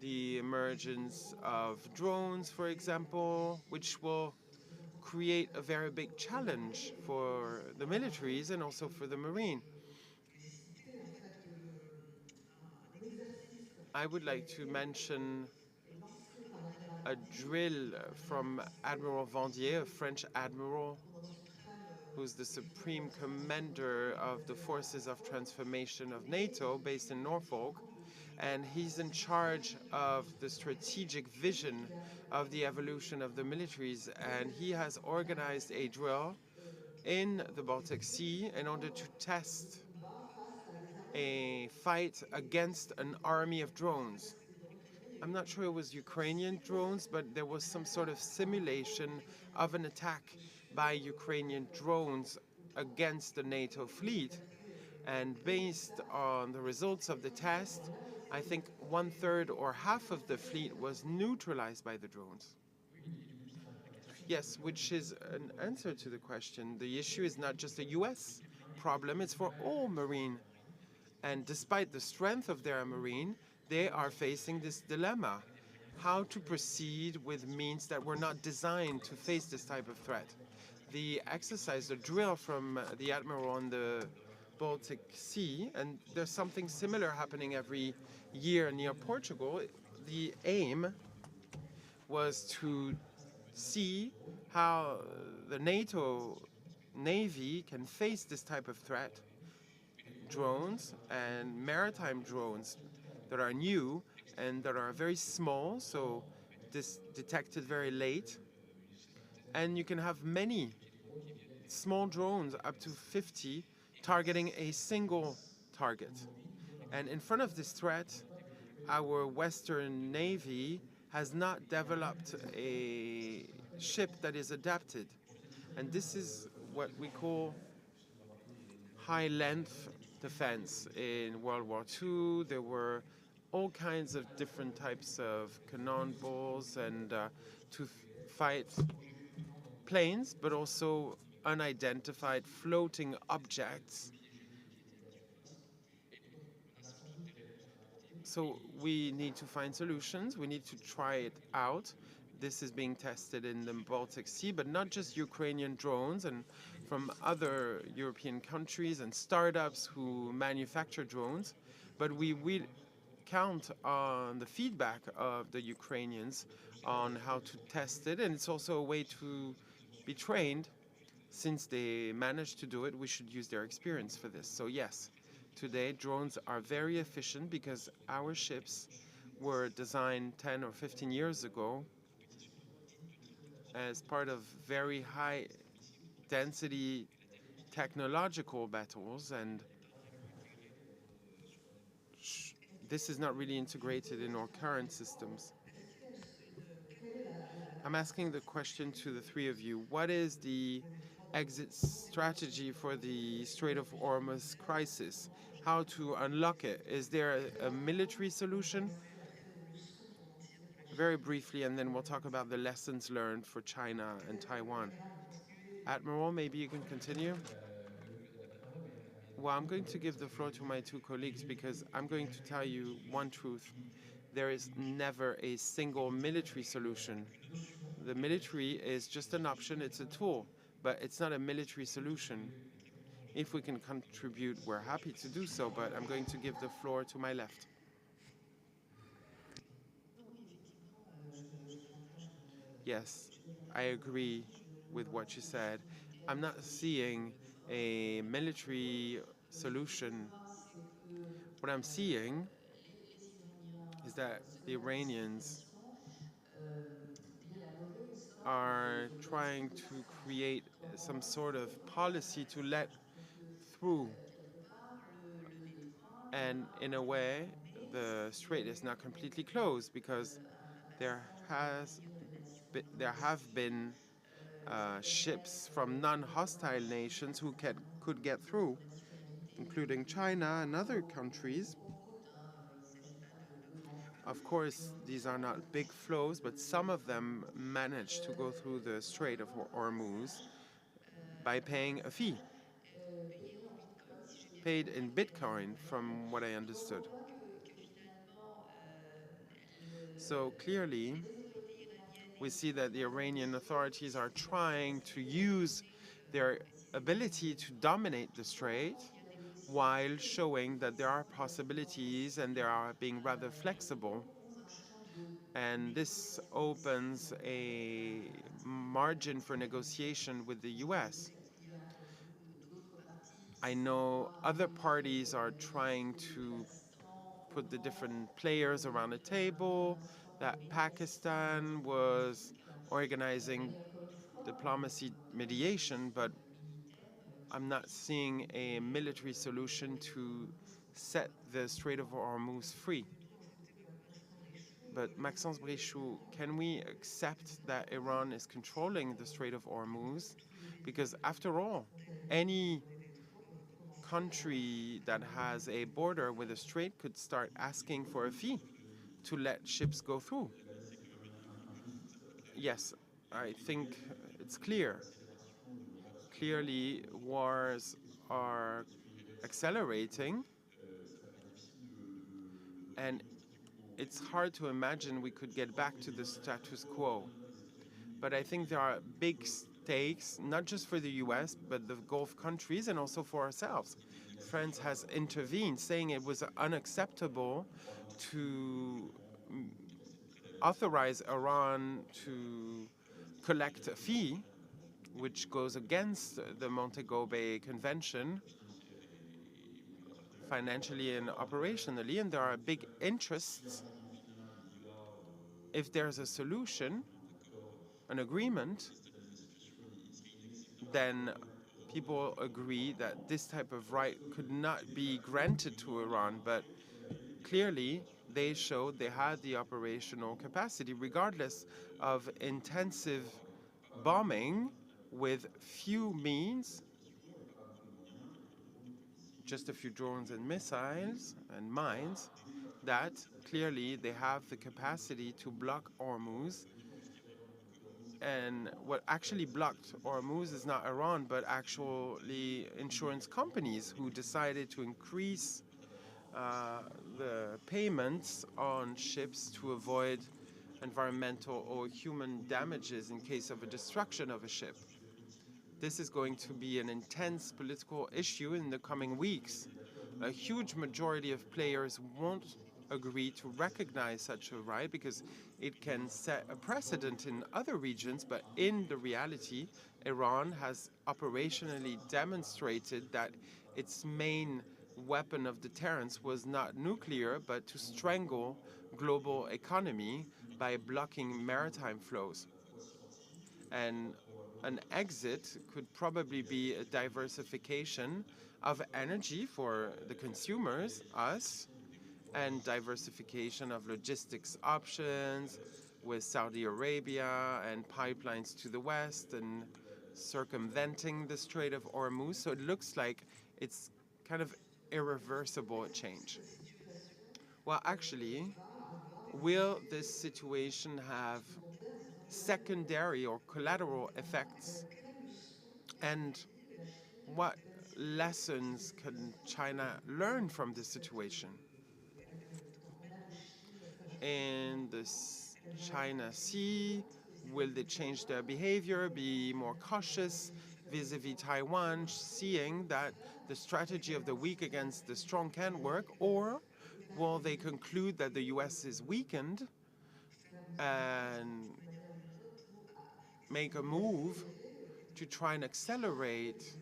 C: the emergence of drones, for example, which will create a very big challenge for the militaries and also for the marine. I would like to mention a drill from Admiral Vendier, a French admiral, who's the supreme commander of the Forces of Transformation of NATO, based in Norfolk. And he's in charge of the strategic vision of the evolution of the militaries. And he has organized a drill in the Baltic Sea in order to test a fight against an army of drones. I'm not sure it was Ukrainian drones, but there was some sort of simulation of an attack by Ukrainian drones against the NATO fleet. And based on the results of the test, I think 1/3 or half of the fleet was neutralized by the drones. Yes, which is an answer to the question. The issue is not just a US problem, it's for all marine. And despite the strength of their marine, they are facing this dilemma, how to proceed with means that were not designed to face this type of threat. The exercise, the drill from the Admiral on the Baltic Sea, and there's something similar happening every year near Portugal. The aim was to see how the NATO Navy can face this type of threat. Drones and maritime drones that are new and that are very small, so this detected very late. And you can have many small drones, up to 50, targeting a single target. And in front of this threat, our Western Navy has not developed a ship that is adapted. And this is what we call high-length defense. In World War II, there were all kinds of different types of cannonballs and to fight planes, but also unidentified floating objects. So we need to find solutions. We need to try it out. This is being tested in the Baltic Sea, but not just Ukrainian drones, and from other European countries and startups who manufacture drones. But we count on the feedback of the Ukrainians on how to test it, and it's also a way to be trained. Since they managed to do it, we should use their experience for this. So yes, today drones are very efficient because our ships were designed 10 or 15 years ago as part of very high density technological battles, and this is not really integrated in our current systems. I'm asking the question to the three of you. What is the exit strategy for the Strait of Hormuz crisis? How to unlock it? Is there a military solution? Very briefly, and then we'll talk about the lessons learned for China and Taiwan. Admiral, maybe you can continue? Well, I'm going to give the floor to my two colleagues because I'm going to tell you one truth. There is never a single military solution. The military is just an option, it's a tool, but it's not a military solution. If we can contribute, we're happy to do so, but I'm going to give the floor to my left. Yes, I agree with what you said. I'm not seeing a military solution. What I'm seeing is that the Iranians are trying to create some sort of policy to let through. And in a way, the strait is not completely closed because there have been ships from non-hostile nations who could get through, including China and other countries. Of course, these are not big flows, but some of them managed to go through the Strait of Hormuz by paying a fee, paid in Bitcoin, from what I understood. So clearly, we see that the Iranian authorities are trying to use their ability to dominate the strait while showing that there are possibilities and they are being rather flexible. And this opens a margin for negotiation with the US. I know other parties are trying to put the different players around a table, that Pakistan was organizing diplomacy mediation, but I'm not seeing a military solution to set the Strait of Hormuz free. But Maxence Bréchou, can we accept that Iran is controlling the Strait of Hormuz? Because after all, any country that has a border with a strait could start asking for a fee to let ships go through. Yes, I think it's clear. Clearly, wars are accelerating, and it's hard to imagine we could get back to the status quo. But I think there are big stakes, not just for the US, but the Gulf countries and also for ourselves. France has intervened, saying it was unacceptable to authorize Iran to collect a fee, which goes against the Montego Bay Convention financially and operationally, and there are big interests. If there's a solution, an agreement, then people agree that this type of right could not be granted to Iran, but clearly they showed they had the operational capacity, regardless of intensive bombing with few means. just a few drones and missiles and mines, that clearly they have the capacity to block Hormuz. And what actually blocked Hormuz is not Iran, but actually insurance companies who decided to increase the payments on ships to avoid environmental or human damages in case of a destruction of a ship. This is going to be an intense political issue in the coming weeks. A huge majority of players won't agree to recognize such a right because it can set a precedent in other regions, but in the reality, Iran has operationally demonstrated that its main weapon of deterrence was not nuclear, but to strangle global economy by blocking maritime flows. And an exit could probably be a diversification of energy for the consumers, us, and diversification of logistics options with Saudi Arabia and pipelines to the west and circumventing the Strait of Hormuz. So it looks like it's kind of irreversible change. Well, actually, will this situation have secondary or collateral effects? And what lessons can China learn from this situation? In the China Sea, will they change their behavior, be more cautious vis-a-vis Taiwan, seeing that the strategy of the weak against the strong can work? Or will they conclude that the US is weakened and make a move to try and accelerate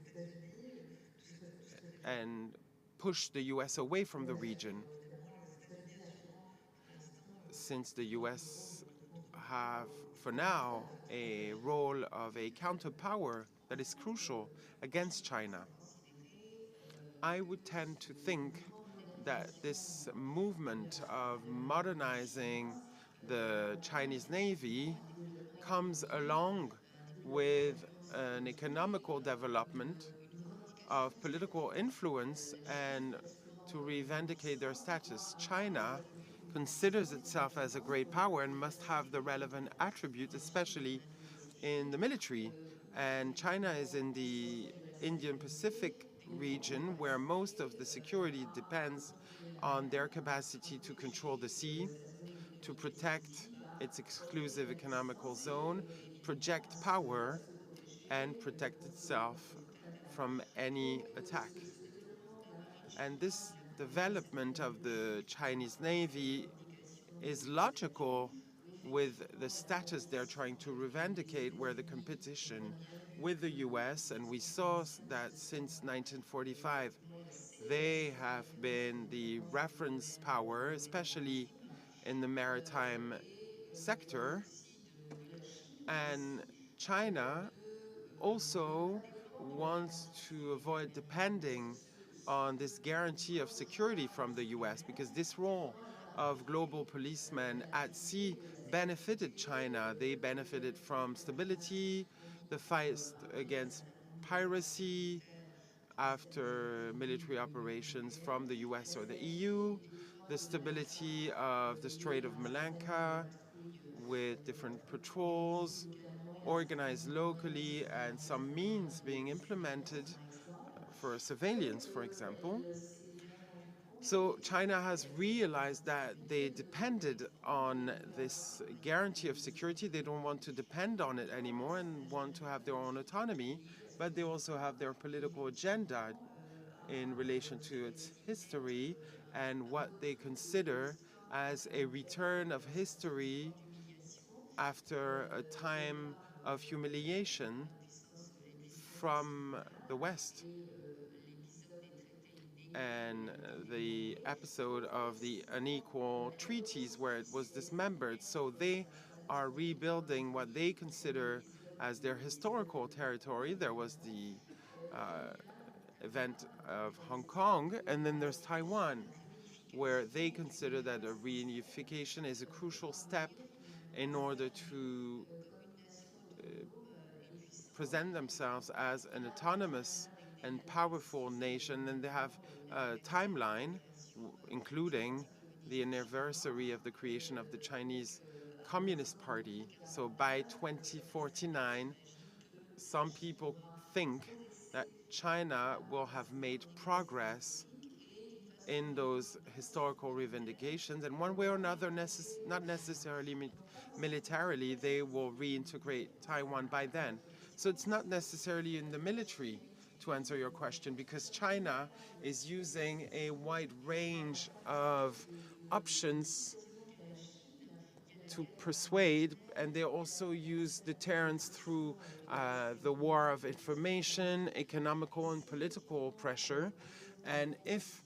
C: and push the US away from the region, since the US have, for now, a role of a counterpower that is crucial against China? I would tend to think that this movement of modernizing the Chinese Navy comes along with an economical development of political influence and to revindicate their status. China considers itself as a great power and must have the relevant attributes, especially in the military. And China is in the Indian Pacific region where most of the security depends on their capacity to control the sea, to protect its exclusive economical zone, project power, and protect itself from any attack. And this development of the Chinese Navy is logical with the status they're trying to revindicate, where the competition with the US, and we saw that since 1945, they have been the reference power, especially in the maritime sector. And China also wants to avoid depending on this guarantee of security from the US, because this role of global policemen at sea benefited China. They benefited from stability, the fight against piracy after military operations from the US or the EU, the stability of the Strait of Malacca with different patrols organized locally and some means being implemented for surveillance, for example. So China has realized that they depended on this guarantee of security. They don't want to depend on it anymore and want to have their own autonomy, but they also have their political agenda in relation to its history and what they consider as a return of history after a time of humiliation from the West. And the episode of the unequal treaties where it was dismembered. So they are rebuilding what they consider as their historical territory. There was the event of Hong Kong, and then there's Taiwan, where they consider that a reunification is a crucial step in order to present themselves as an autonomous and powerful nation, and they have a timeline, including the anniversary of the creation of the Chinese Communist Party. So by 2049, some people think that China will have made progress in those historical reivindications, and one way or another, not necessarily militarily, they will reintegrate Taiwan by then. So it's not necessarily in the military, to answer your question, because China is using a wide range of options to persuade, and they also use deterrence through the war of information, economical and political pressure. And if,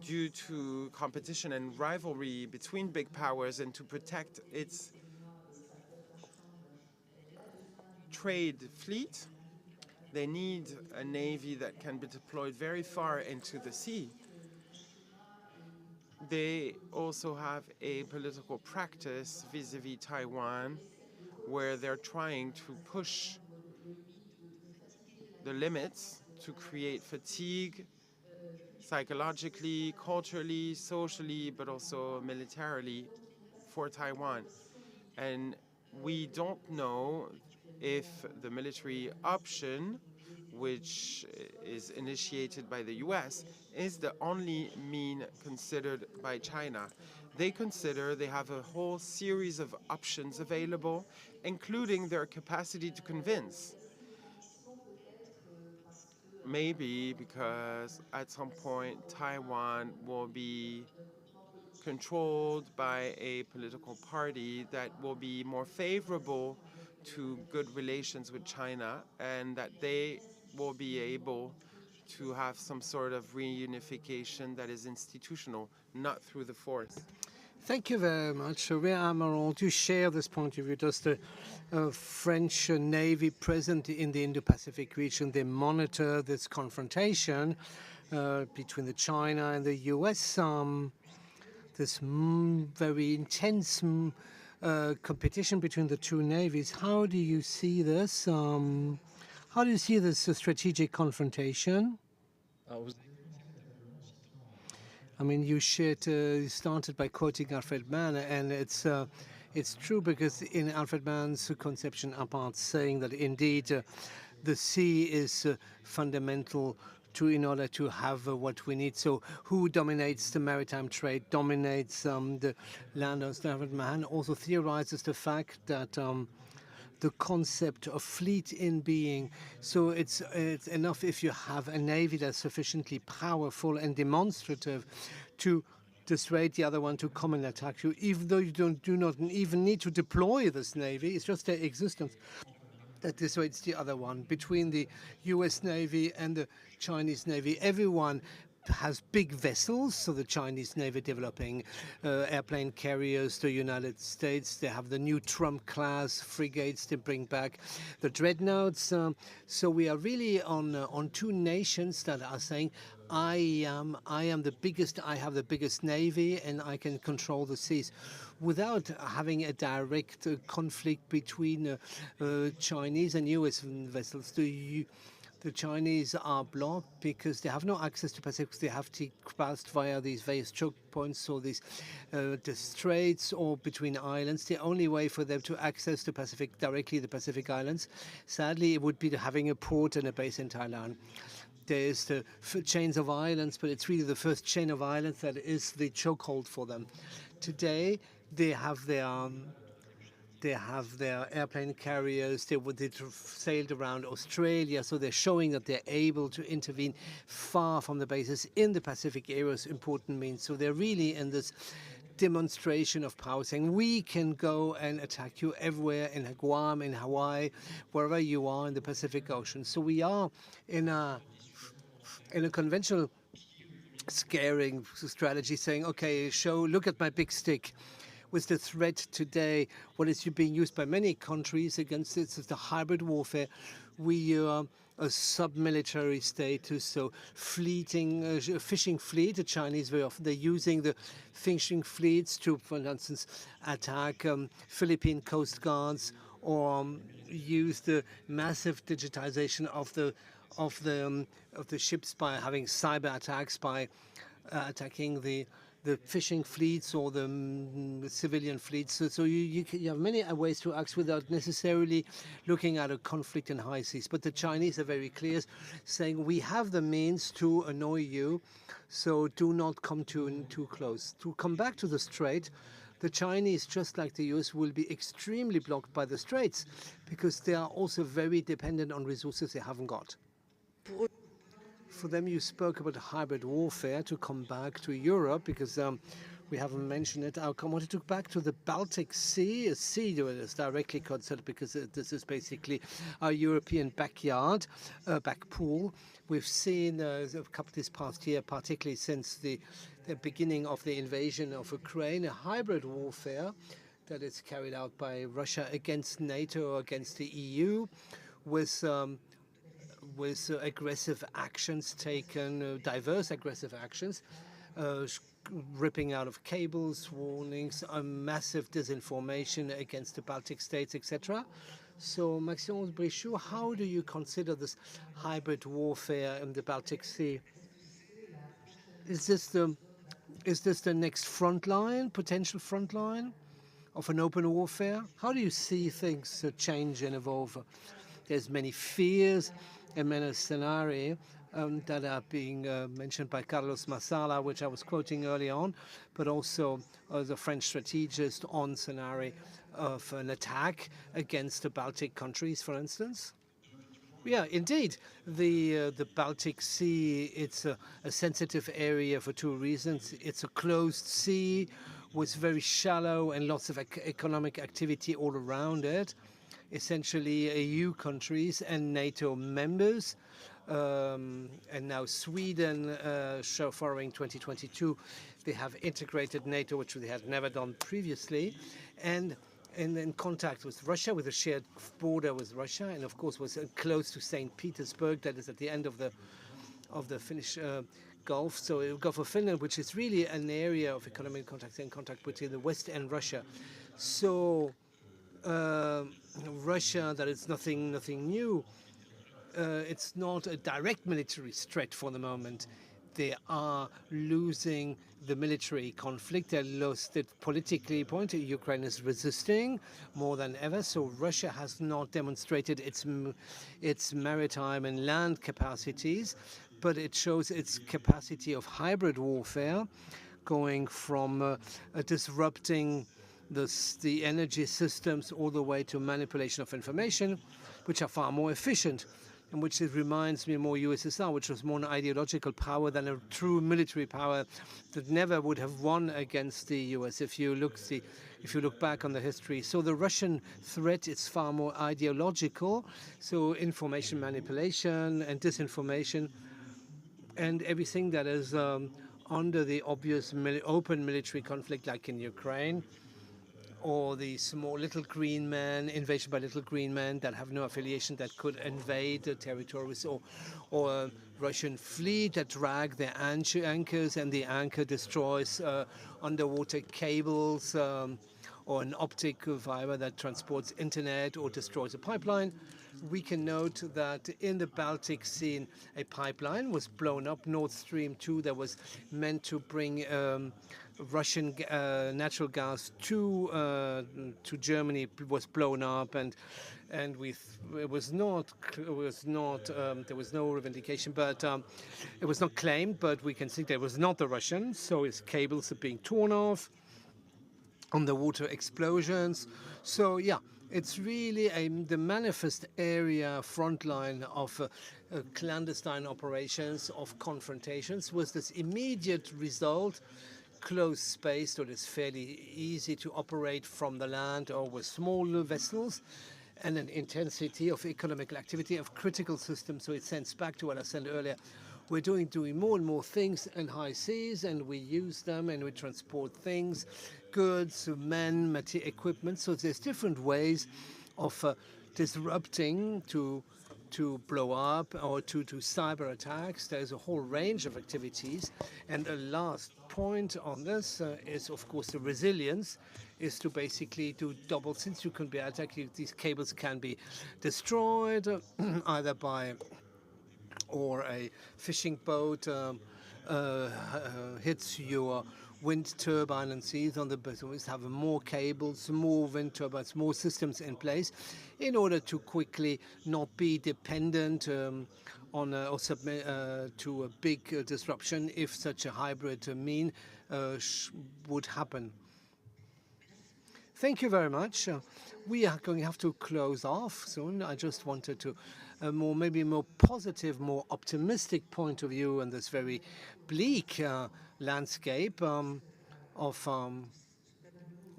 C: due to competition and rivalry between big powers and to protect its trade fleet, they need a navy that can be deployed very far into the sea. They also have a political practice vis-a-vis Taiwan where they're trying to push the limits to create fatigue psychologically, culturally, socially, but also militarily for Taiwan. And we don't know if the military option, which is initiated by the US, is the only mean considered by China. They consider they have a whole series of options available, including their capacity to convince. Maybe because at some point Taiwan will be controlled by a political party that will be more favorable to good relations with China, and that they will be able to have some sort of reunification that is institutional, not through the force.
B: Thank you very much, Rear Admiral. To share this point of view, does the French Navy present in the Indo-Pacific region, they monitor this confrontation between the China and the US, this very intense competition between the two navies? How do you see this? How do you see this strategic confrontation? I mean, you started by quoting Alfred Mann, and it's true, because in Alfred Mann's conception, apart saying that indeed the sea is fundamental in order to have what we need. So who dominates the maritime trade, dominates the land. Alfred Mann also theorizes the fact that the concept of fleet in being. So it's enough if you have a navy that's sufficiently powerful and demonstrative to dissuade the other one to come and attack you, even though you do not even need to deploy this navy. It's just their existence that dissuades the other one. Between the US Navy and the Chinese Navy, everyone has big vessels. So the Chinese Navy developing airplane carriers. The United States, they have the new Trump-class frigates. They bring back the dreadnoughts. So we are really on two nations that are saying, I am the biggest, I have the biggest navy, and I can control the seas, without having a direct conflict between Chinese and US vessels. The Chinese are blocked because they have no access to Pacific. They have to pass via these various choke points, or these the straits, or between islands. The only way for them to access the Pacific directly, the Pacific Islands, sadly, it would be having a port and a base in Thailand. There's the chains of islands, but it's really the first chain of islands that is the chokehold for them. Today, they have their airplane carriers. They sailed around Australia, so they're showing that they're able to intervene far from the bases in the Pacific areas, important means. So they're really in this demonstration of power, saying we can go and attack you everywhere, in Guam, in Hawaii, wherever you are in the Pacific Ocean. So we are in a conventional scaring strategy, saying, okay, look at my big stick. With the threat today, what is being used by many countries against this is the hybrid warfare. We are a sub-military status, so fishing fleet, the Chinese very often, they're using the fishing fleets to, for instance, attack Philippine coast guards, or use the massive digitization of of the ships by having cyber attacks, by attacking the fishing fleets or the civilian fleets. So you have many ways to act without necessarily looking at a conflict in high seas. But the Chinese are very clear, saying we have the means to annoy you, so do not come too close. To come back to the Strait, the Chinese, just like the US, will be extremely blocked by the Straits because they are also very dependent on resources they haven't got. For them, you spoke about hybrid warfare. To come back to Europe, because we haven't mentioned it, I wanted to go back to the Baltic Sea, a sea that is directly concerned because this is basically our European backyard, back pool. We've seen this past year, particularly since the beginning of the invasion of Ukraine, a hybrid warfare that is carried out by Russia against NATO or against the EU, with aggressive actions taken, diverse aggressive actions, ripping out of cables, warnings, massive disinformation against the Baltic states, etc. So, Maxime Brichoux, how do you consider this hybrid warfare in the Baltic Sea? Is this the next front line, potential front line of an open warfare? How do you see things change and evolve? There's many fears and many scenarios that are being mentioned by Carlos Massala, which I was quoting early on, but also the French strategist on scenario of an attack against the Baltic countries, for instance. Yeah, indeed. The Baltic Sea, it's a sensitive area for two reasons. It's a closed sea with very shallow and lots of economic activity all around it. Essentially EU countries and NATO members, and now Sweden, following 2022, they have integrated NATO, which they had never done previously, and in contact with Russia, with a shared border with Russia, and of course was close to St. Petersburg, that is at the end of the Finnish Gulf, so Gulf of Finland, which is really an area of economic contact and contact between the West and Russia. So Russia, that is nothing new. It's not a direct military threat for the moment. They are losing the military conflict. They lost it politically. Ukraine is resisting more than ever. So Russia has not demonstrated its maritime and land capacities, but it shows its capacity of hybrid warfare, going from disrupting the energy systems all the way to manipulation of information, which are far more efficient, and which it reminds me more USSR, which was more an ideological power than a true military power that never would have won against the US if you look back on the history. So the Russian threat is far more ideological, so information manipulation and disinformation and everything that is under the obvious open military conflict like in Ukraine, or the small little green man, invasion by little green men that have no affiliation, that could invade the territories, or a Russian fleet that drag their anchors and the anchor destroys underwater cables, or an optic fiber that transports internet or destroys a pipeline. We can note that in the Baltic Sea, a pipeline was blown up, Nord Stream 2, that was meant to bring Russian natural gas to Germany, was blown up, and there was no vindication, but it was not claimed, but we can see that it was not the Russians, so its cables are being torn off, underwater explosions. So yeah, it's really the manifest area frontline of clandestine operations, of confrontations, with this immediate result, closed space, so it's fairly easy to operate from the land or with small vessels, and an intensity of economic activity of critical systems. So it sends back to what I said earlier. We're doing more and more things in high seas, and we use them, and we transport things, goods, men, equipment. So there's different ways of disrupting to blow up or to cyber attacks. There's a whole range of activities. And the last point on this is, of course, the resilience, is to basically do double, since you can be attacked. These cables can be destroyed either by or a fishing boat hits your wind turbine and sees on the bottom, we have more cables, more wind turbines, more systems in place in order to quickly not be dependent on or submit to a big disruption if such a hybrid mean would happen. Thank you very much. We are going to have to close off soon. I just wanted to maybe more positive, more optimistic point of view on this very bleak landscape of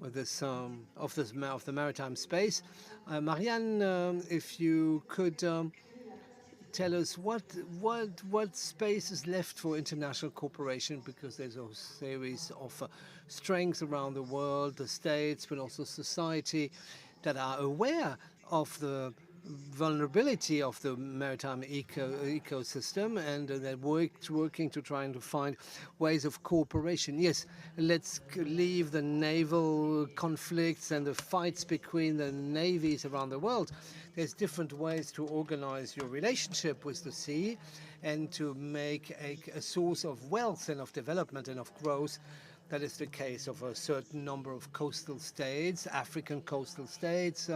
B: the maritime space. Marianne, if you could tell us what space is left for international cooperation, because there's a series of strengths around the world, the states, but also society, that are aware of the vulnerability of the maritime ecosystem, and they're working to try and to find ways of cooperation. Yes, let's leave the naval conflicts and the fights between the navies around the world. There's different ways to organize your relationship with the sea and to make a source of wealth and of development and of growth. That is the case of a certain number of coastal states, African coastal states,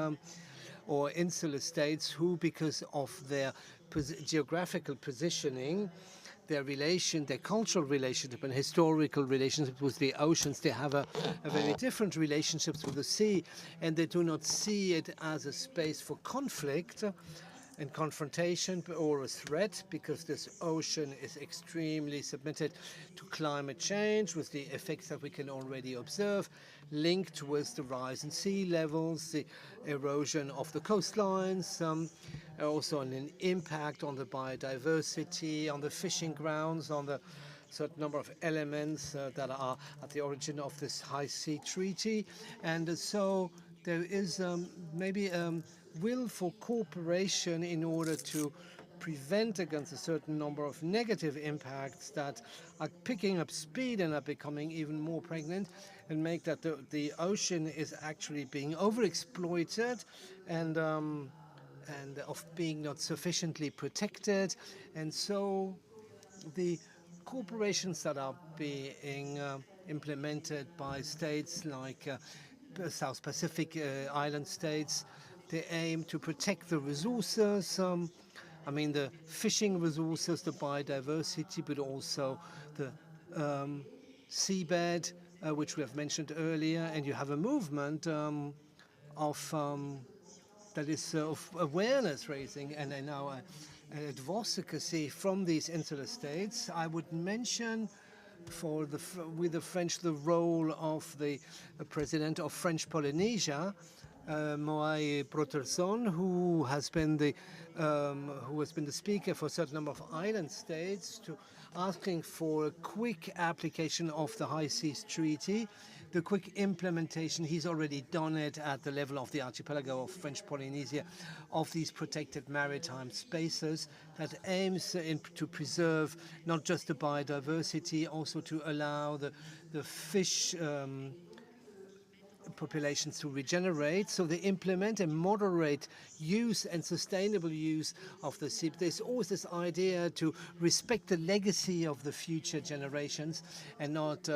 B: or insular states, who, because of their geographical positioning, their cultural relationship and historical relationship with the oceans, they have a very different relationships with the sea, and they do not see it as a space for conflict and confrontation or a threat, because this ocean is extremely submitted to climate change, with the effects that we can already observe, linked with the rise in sea levels, the erosion of the coastlines, also an impact on the biodiversity, on the fishing grounds, on the certain number of elements that are at the origin of this high sea treaty. And so there is maybe will for cooperation in order to prevent against a certain number of negative impacts that are picking up speed and are becoming even more pregnant, and make that the ocean is actually being overexploited and of being not sufficiently protected. And so the corporations that are being implemented by states like South Pacific island states, they aim to protect the resources, I mean the fishing resources, the biodiversity, but also the seabed, which we have mentioned earlier. And you have a movement that is of awareness raising and now advocacy from these insular states. I would mention with the French the role of the president of French Polynesia, Moai Brotherson, who has been the speaker for a certain number of island states, to asking for a quick application of the High Seas Treaty, the quick implementation. He's already done it at the level of the archipelago of French Polynesia, of these protected maritime spaces, that aims to preserve not just the biodiversity, also to allow the fish populations to regenerate. So they implement a moderate use and sustainable use of the sea. There's always this idea to respect the legacy of the future generations and not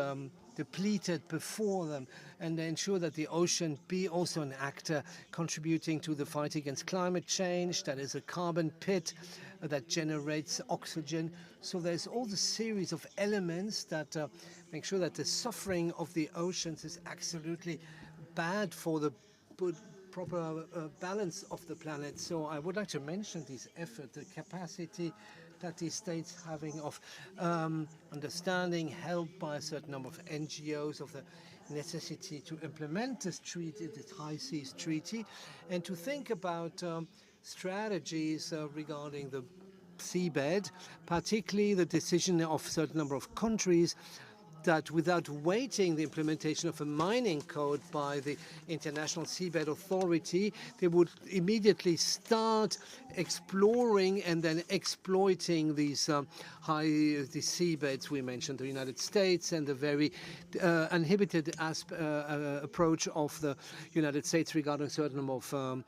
B: deplete it before them, and ensure that the ocean be also an actor contributing to the fight against climate change. That is a carbon pit that generates oxygen. So there's all the series of elements that make sure that the suffering of the oceans is absolutely bad for the proper balance of the planet. So I would like to mention this effort, the capacity that these states having of understanding, helped by a certain number of NGOs, of the necessity to implement this treaty, this High Seas Treaty, and to think about strategies regarding the seabed, particularly the decision of a certain number of countries that, without waiting the implementation of a mining code by the International Seabed Authority, they would immediately start exploring and then exploiting these the seabeds we mentioned, the United States, and the very uninhibited approach of the United States regarding a certain number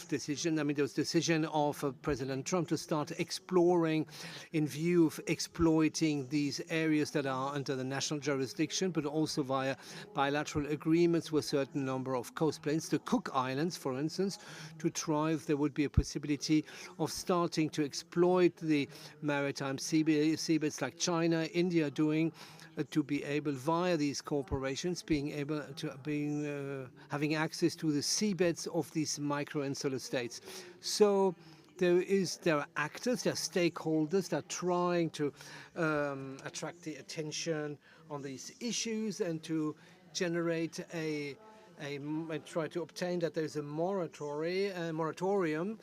B: decision. I mean, there was decision of President Trump to start exploring in view of exploiting these areas that are under the national jurisdiction, but also via bilateral agreements with a certain number of coast plains, the Cook Islands, for instance, to try if there would be a possibility of starting to exploit the maritime seabeds like China, India doing, to be able via these corporations having access to the seabeds of these micro-insular states. So there are actors, there are stakeholders that are trying to attract the attention on these issues and to generate try to obtain that there's a moratorium,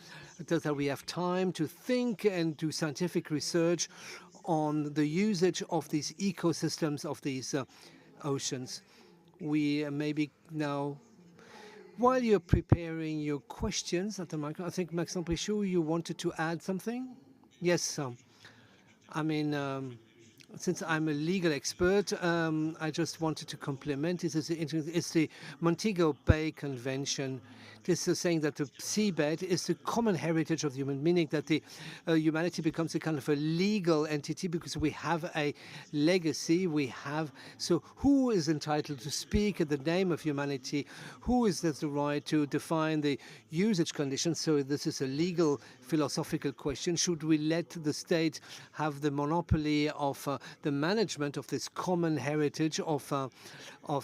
B: that we have time to think and do scientific research on the usage of these ecosystems of these oceans. We maybe now, while you're preparing your questions at the micro, I think Maxime Prichou, you wanted to add something? Yes, I mean, since I'm a legal expert, I just wanted to compliment. It's the Montego Bay Convention. This is saying that the seabed is the common heritage of human, meaning that the humanity becomes a kind of a legal entity because we have a legacy. So who is entitled to speak in the name of humanity? Who has the right to define the usage conditions? So this is a legal philosophical question. Should we let the state have the monopoly of the management of this common heritage of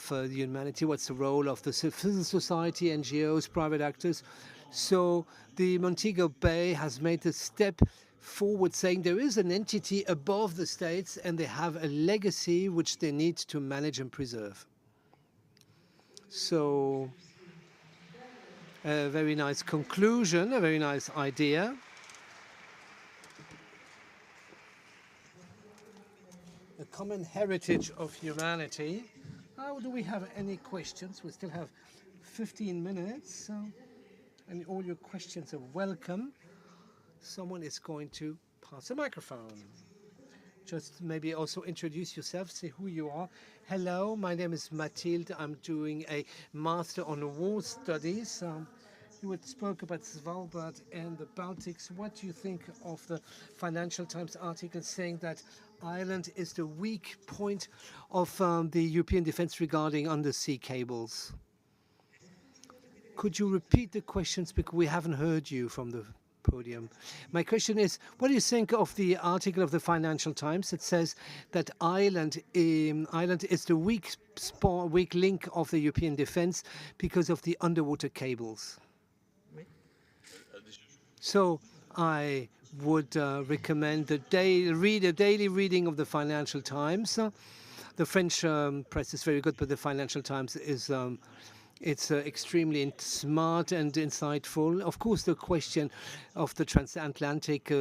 B: humanity? What's the role of the civil society, NGOs, private actors? So the Montego Bay has made a step forward, saying there is an entity above the states and they have a legacy which they need to manage and preserve. So a very nice conclusion, a very nice idea. The common heritage of humanity. How do we have any questions? We still have 15 minutes, and all your questions are welcome. Someone is going to pass a microphone. Just maybe also introduce yourself, say who you are. Hello, my name is Mathilde. I'm doing a Master on War Studies. You spoke about Svalbard and the Baltics. What do you think of the Financial Times article saying that Ireland is the weak point of the European defense regarding undersea cables? Could you repeat the questions because we haven't heard you from the podium? My question is, what do you think of the article of the Financial Times that says that Ireland is the weak link of the European defense because of the underwater cables? So I would recommend a daily reading of the Financial Times. The French press is very good, but the Financial Times is extremely smart and insightful. Of course, the question of the transatlantic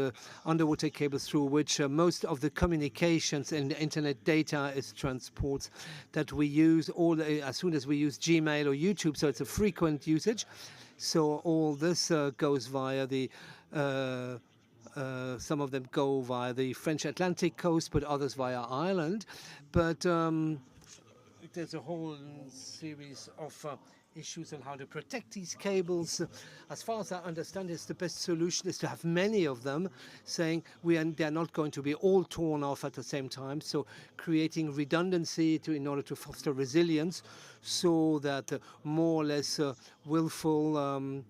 B: underwater cables through which most of the communications and internet data is transported, that we use as soon as we use Gmail or YouTube, so it's a frequent usage. So all this goes via the some of them go via the French Atlantic coast, but others via Ireland. But there's a whole series of issues on how to protect these cables. As far as I understand, the best solution is to have many of them, saying they're not going to be all torn off at the same time. So creating redundancy in order to foster resilience, so that more or less willful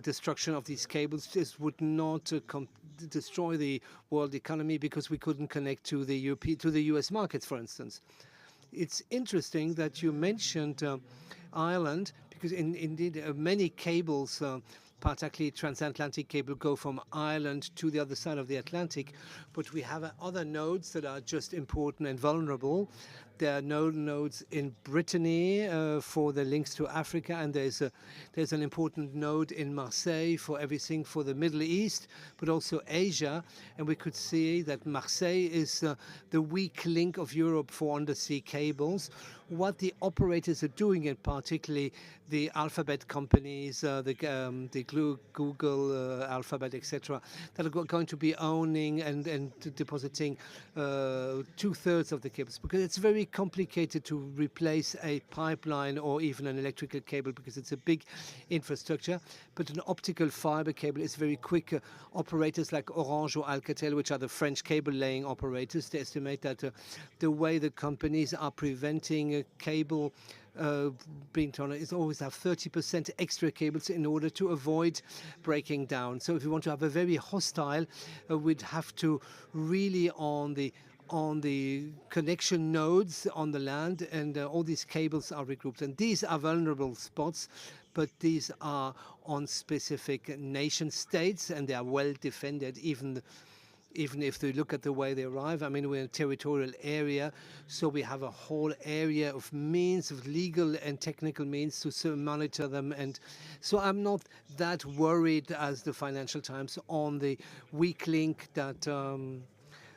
B: destruction of these cables just would not destroy the world economy because we couldn't connect to the US markets, for instance. It's interesting that you mentioned Ireland, because indeed many cables, particularly transatlantic cable, go from Ireland to the other side of the Atlantic, but we have other nodes that are just important and vulnerable. There are nodes in Brittany for the links to Africa, and there's an important node in Marseille for everything for the Middle East, but also Asia. And we could see that Marseille is the weak link of Europe for undersea cables, what the operators are doing, and particularly the alphabet companies, the Google, Alphabet, etc., that are going to be owning and depositing 2/3 of the cables, because it's very complicated to replace a pipeline or even an electrical cable because it's a big infrastructure. But an optical fiber cable is very quick. Operators like Orange or Alcatel, which are the French cable laying operators, they estimate that the way the companies are preventing a cable being torn is always have 30% extra cables in order to avoid breaking down. So if you want to have a very hostile, we'd have to really on the connection nodes on the land, and all these cables are regrouped. And these are vulnerable spots, but these are on specific nation states, and they are well defended, even if they look at the way they arrive. I mean, we're in a territorial area, so we have a whole area of means, of legal and technical means to monitor them. And so I'm not that worried as the Financial Times on the weak link that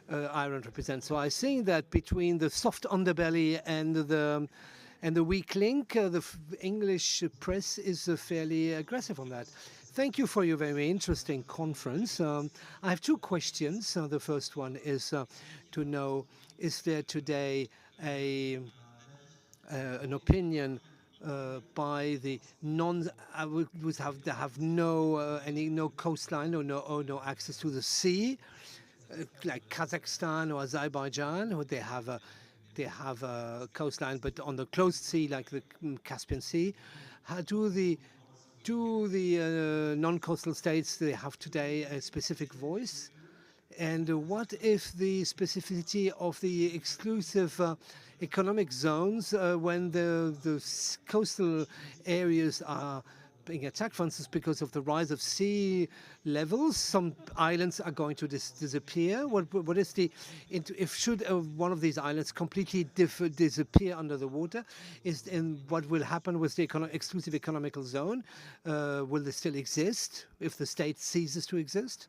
B: Ireland represents. So I think that between the soft underbelly and the weak link, the English press is fairly aggressive on that. Thank you for your very interesting conference. I have two questions. The first one is to know, is there today an opinion by the they have no coastline or no access to the sea, like Kazakhstan or Azerbaijan, or they have a coastline, but on the closed sea, like the Caspian Sea. How do the non-coastal states, they have today a specific voice? And what if the specificity of the exclusive economic zones when the coastal areas are being attacked, for instance, because of the rise of sea levels? Some islands are going to disappear. What is if should one of these islands completely disappear under the water? What will happen with the exclusive economical zone? Will they still exist if the state ceases to exist?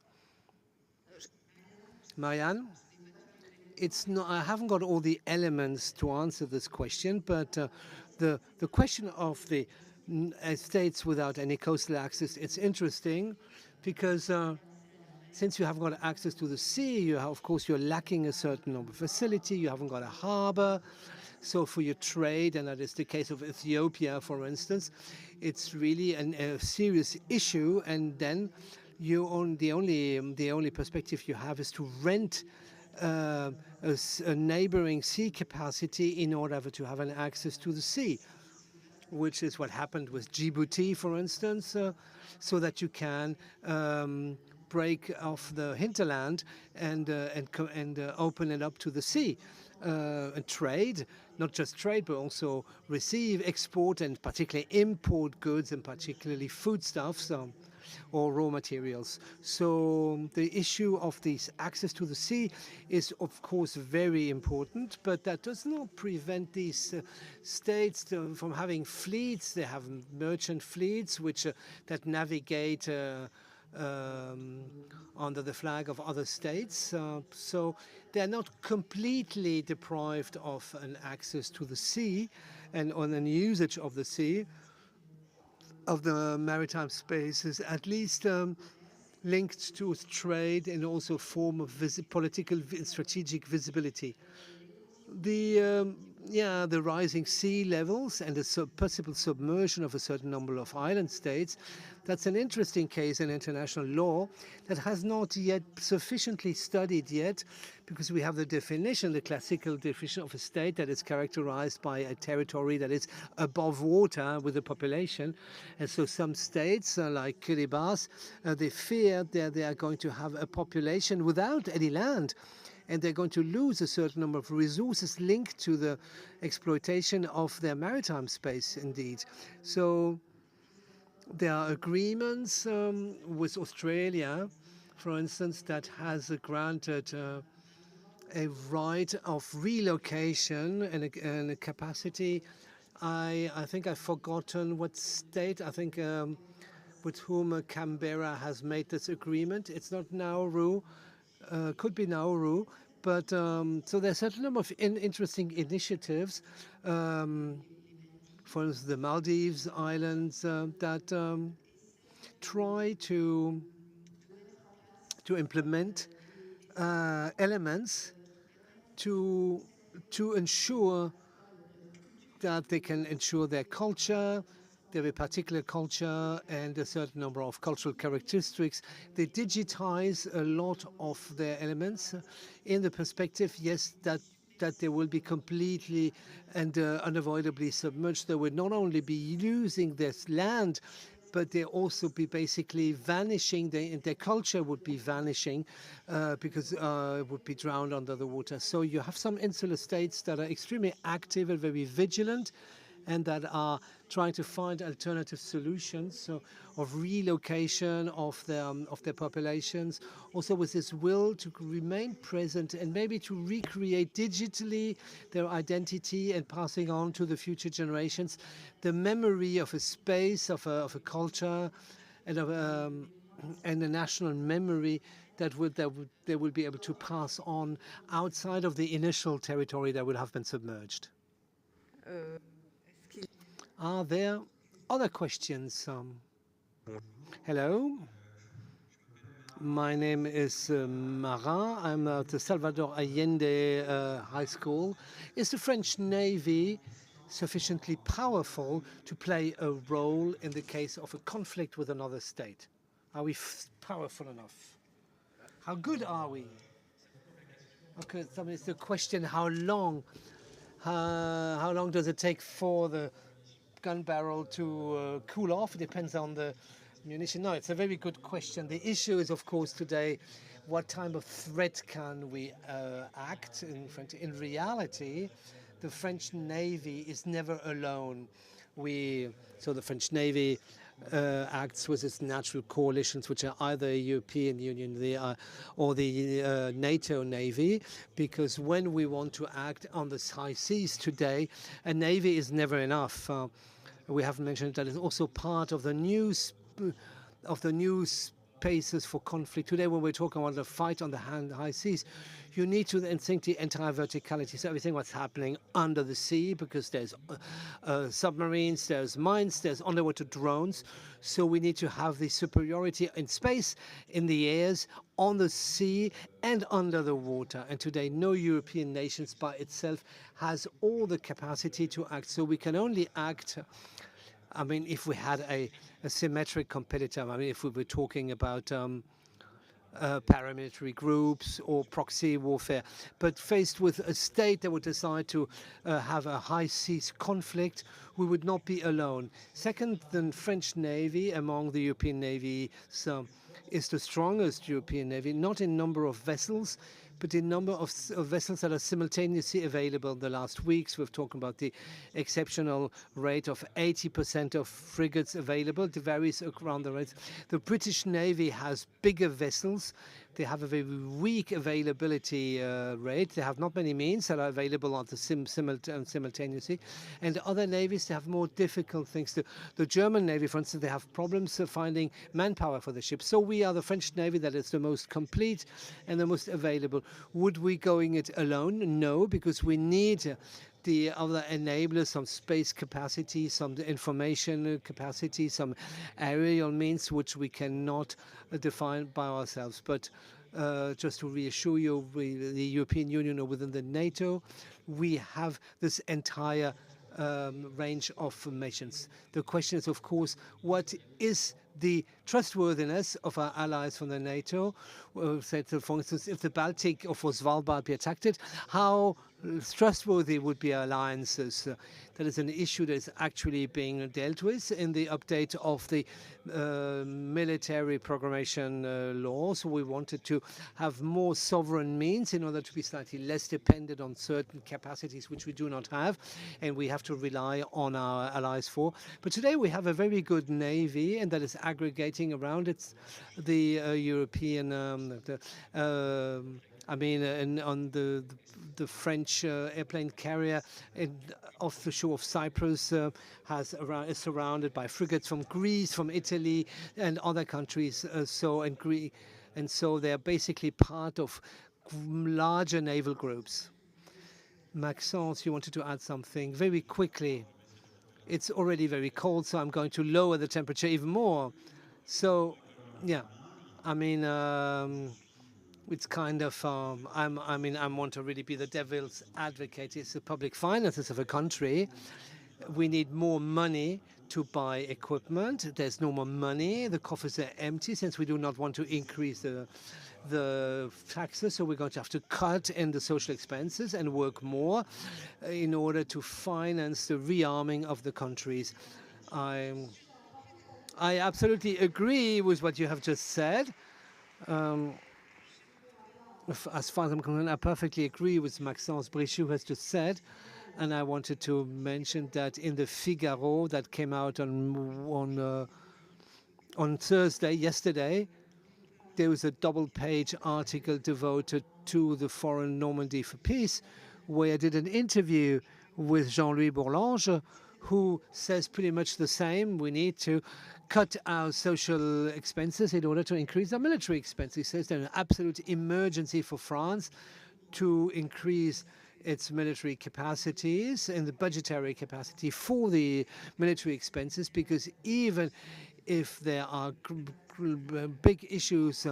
B: Marianne? I haven't got all the elements to answer this question, but the question of the states without any coastal access, it's interesting because since you haven't got access to the sea, of course, you're lacking a certain number of facility. You haven't got a harbor. So for your trade, and that is the case of Ethiopia, for instance, it's really a serious issue. And then the only perspective you have is to rent a neighboring sea capacity in order to have an access to the sea, which is what happened with Djibouti, for instance, so that you can break off the hinterland and open it up to the sea and trade, not just trade, but also receive, export, and particularly import goods, and particularly foodstuffs or raw materials. So the issue of this access to the sea is, of course, very important, but that does not prevent these states from having fleets. They have merchant fleets that navigate under the flag of other states. So they're not completely deprived of an access to the sea and on an usage of the sea, of the maritime space, is at least linked to trade and also a form of political and strategic visibility. The rising sea levels and the possible submersion of a certain number of island states, that's an interesting case in international law that has not yet sufficiently studied yet, because we have the definition, the classical definition of a state that is characterized by a territory that is above water with a population. And so some states, like Kiribati, they fear that they are going to have a population without any land, and they're going to lose a certain number of resources linked to the exploitation of their maritime space, indeed. So there are agreements with Australia, for instance, that has granted a right of relocation and a capacity. I think I've forgotten what state, I think with whom Canberra has made this agreement. It's not Nauru. Could be Nauru, But so there's a certain number of interesting initiatives. For instance, the Maldives Islands that try to implement elements to ensure that they can ensure their culture, their particular culture, and a certain number of cultural characteristics. They digitize a lot of their elements in the perspective, yes, that they will be completely and unavoidably submerged. They will not only be losing this land, but they also be basically vanishing. Their culture would be vanishing because it would be drowned under the water. So you have some insular states that are extremely active and very vigilant, and that are trying to find alternative solutions of relocation of their populations, also with this will to remain present and maybe to recreate digitally their identity and passing on to the future generations the memory of a space, of a culture, and of and a national memory that they will be able to pass on outside of the initial territory that would have been submerged. Are there other questions? Hello. My name is Marin. I'm at the Salvador Allende High School. Is the French Navy sufficiently powerful to play a role in the case of a conflict with another state? Are we powerful enough? How good are we? Okay, so it's the question: how long does it take for the gun barrel to cool off? It depends on the munition. No, it's a very good question. The issue is, of course, today, what type of threat can we act in reality? The French Navy is never alone. So the French Navy acts with its natural coalitions, which are either the European Union or the NATO Navy, because when we want to act on the high seas today, a navy is never enough. We haven't mentioned that it's also part of the new spaces for conflict. Today, when we're talking about the fight on the high seas, you need to then think the entire verticality. So everything what's happening under the sea, because there's submarines, there's mines, there's underwater drones. So we need to have the superiority in space, in the airs, on the sea, and under the water. And today, no European nations by itself has all the capacity to act. So we can only act, I mean, if we had a symmetric competitor. I mean, if we were talking about paramilitary groups or proxy warfare. But faced with a state that would decide to have a high seas conflict, we would not be alone. Second, the French Navy among the European navies is the strongest European navy, not in number of vessels, but in number of vessels that are simultaneously available. In the last weeks, we've talked about the exceptional rate of 80% of frigates available. It varies around the rates. The British Navy has bigger vessels. They have a very weak availability rate. They have not many means that are available on the simultaneously. And the other navies, they have more difficult things. The German Navy, for instance, they have problems finding manpower for the ships. So we are the French Navy that is the most complete and the most available. Would we going it alone? No, because we need the other enablers, some space capacity, some information capacity, some aerial means which we cannot define by ourselves. But just to reassure you, the European Union or within the NATO, we have this entire range of nations. The question is, of course, what is the trustworthiness of our allies from the NATO? For instance, if the Baltic or for Svalbard be attacked, how trustworthy would be alliances? That is an issue that is actually being dealt with in the update of the military programmation laws. We wanted to have more sovereign means in order to be slightly less dependent on certain capacities which we do not have, and we have to rely on our allies for. But today we have a very good navy, and that is aggregating around the European. I mean, on the French airplane carrier off the shore of Cyprus is surrounded by frigates from Greece, from Italy, and other countries. And so they're basically part of larger naval groups. Maxence, you wanted to add something very quickly. It's already very cold, so I'm going to lower the temperature even more. So, yeah, I mean, it's kind of, I want to really be the devil's advocate. It's the public finances of a country. We need more money to buy equipment. There's no more money. The coffers are empty since we do not want to increase the taxes, so we're going to have to cut in the social expenses and work more in order to finance the rearming of the countries. I absolutely agree with what you have just said. As far as I'm concerned, I perfectly agree with Maxence Brichoux has just said. And I wanted to mention that in the Figaro that came out on Thursday, yesterday, there was a double-page article devoted to the foreign Normandy for peace, where I did an interview with Jean-Louis Bourlange, who says pretty much the same. We need to cut our social expenses in order to increase our military expenses. He says there's an absolute emergency for France to increase its military capacities and the budgetary capacity for the military expenses, because even if there are big issues,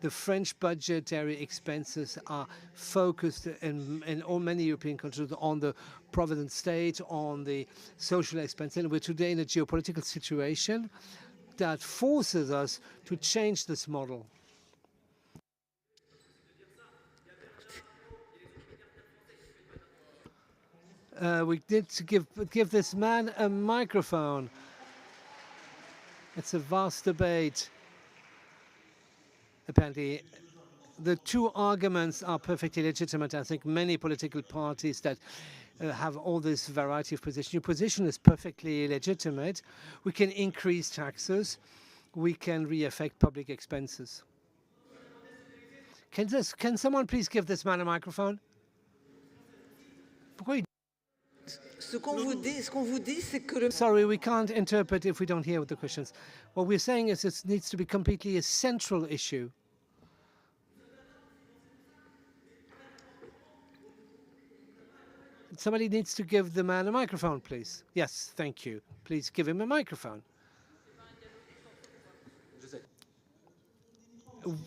B: the French budgetary expenses are focused in all many European countries on the provident state, on the social expense. And we're today in a geopolitical situation that forces us to change this model. We need to give this man a microphone. It's a vast debate. Apparently, the two arguments are perfectly legitimate. I think many political parties that have all this variety of positions. Your position is perfectly legitimate. We can increase taxes. We can re-affect public expenses. Can someone please give this man a microphone?
A: Ce qu'on vous dit, c'est que le...
B: Sorry, we can't interpret if we don't hear the questions. What we're saying is it needs to be completely a central issue. Somebody needs to give the man a microphone, please. Yes, thank you. Please give him a microphone.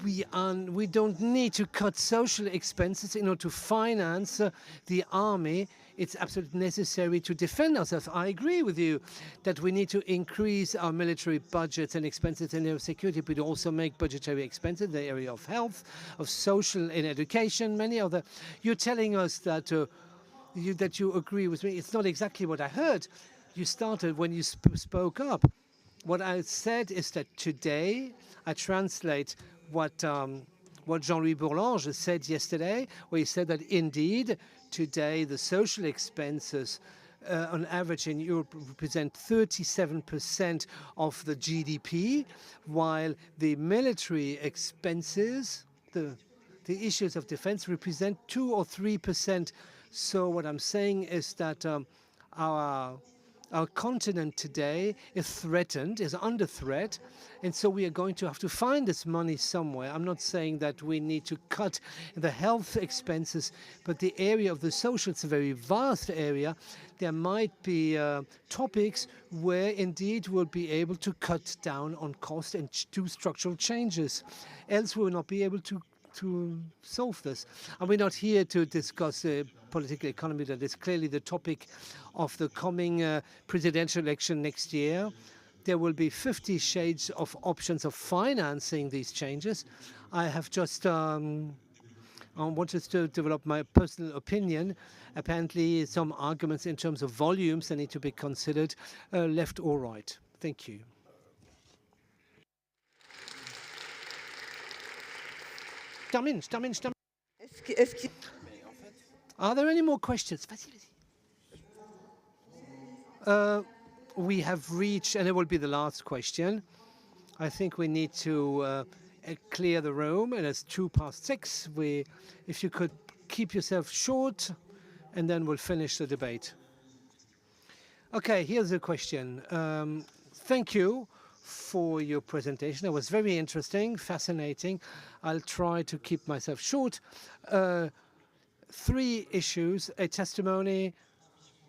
B: We don't need to cut social expenses in order to finance the army. It's absolutely necessary to defend ourselves. I agree with you that we need to increase our military budgets and expenses in the area of security, but also make budgetary expenses in the area of health, of social and education, many other. You're telling us that you agree with me. It's not exactly what I heard. You started when you spoke up. What I said is that today I translate what Jean-Louis Bourlange said yesterday, where he said that indeed today the social expenses on average in Europe represent 37% of the GDP, while the military expenses, the issues of defense, represent 2 or 3%. So what I'm saying is that our continent today is threatened, is under threat, and so we are going to have to find this money somewhere. I'm not saying that we need to cut the health expenses, but the area of the social, it's a very vast area. There might be topics where indeed we'll be able to cut down on cost and do structural changes. Else we will not be able to solve this. And we're not here to discuss political economy. That is clearly the topic of the coming presidential election next year. There will be 50 shades of options of financing these changes. I have just wanted to develop my personal opinion. Apparently, some arguments in terms of volumes that need to be considered, left or right. Thank you. Are there any more questions? We have reached, and it will be the last question. I think we need to clear the room, and it's 6:02. If you could keep yourself short, and then we'll finish the debate. Okay, here's a question. Thank you for your presentation. It was very interesting, fascinating. I'll try to keep myself short. 3 issues, a testimony,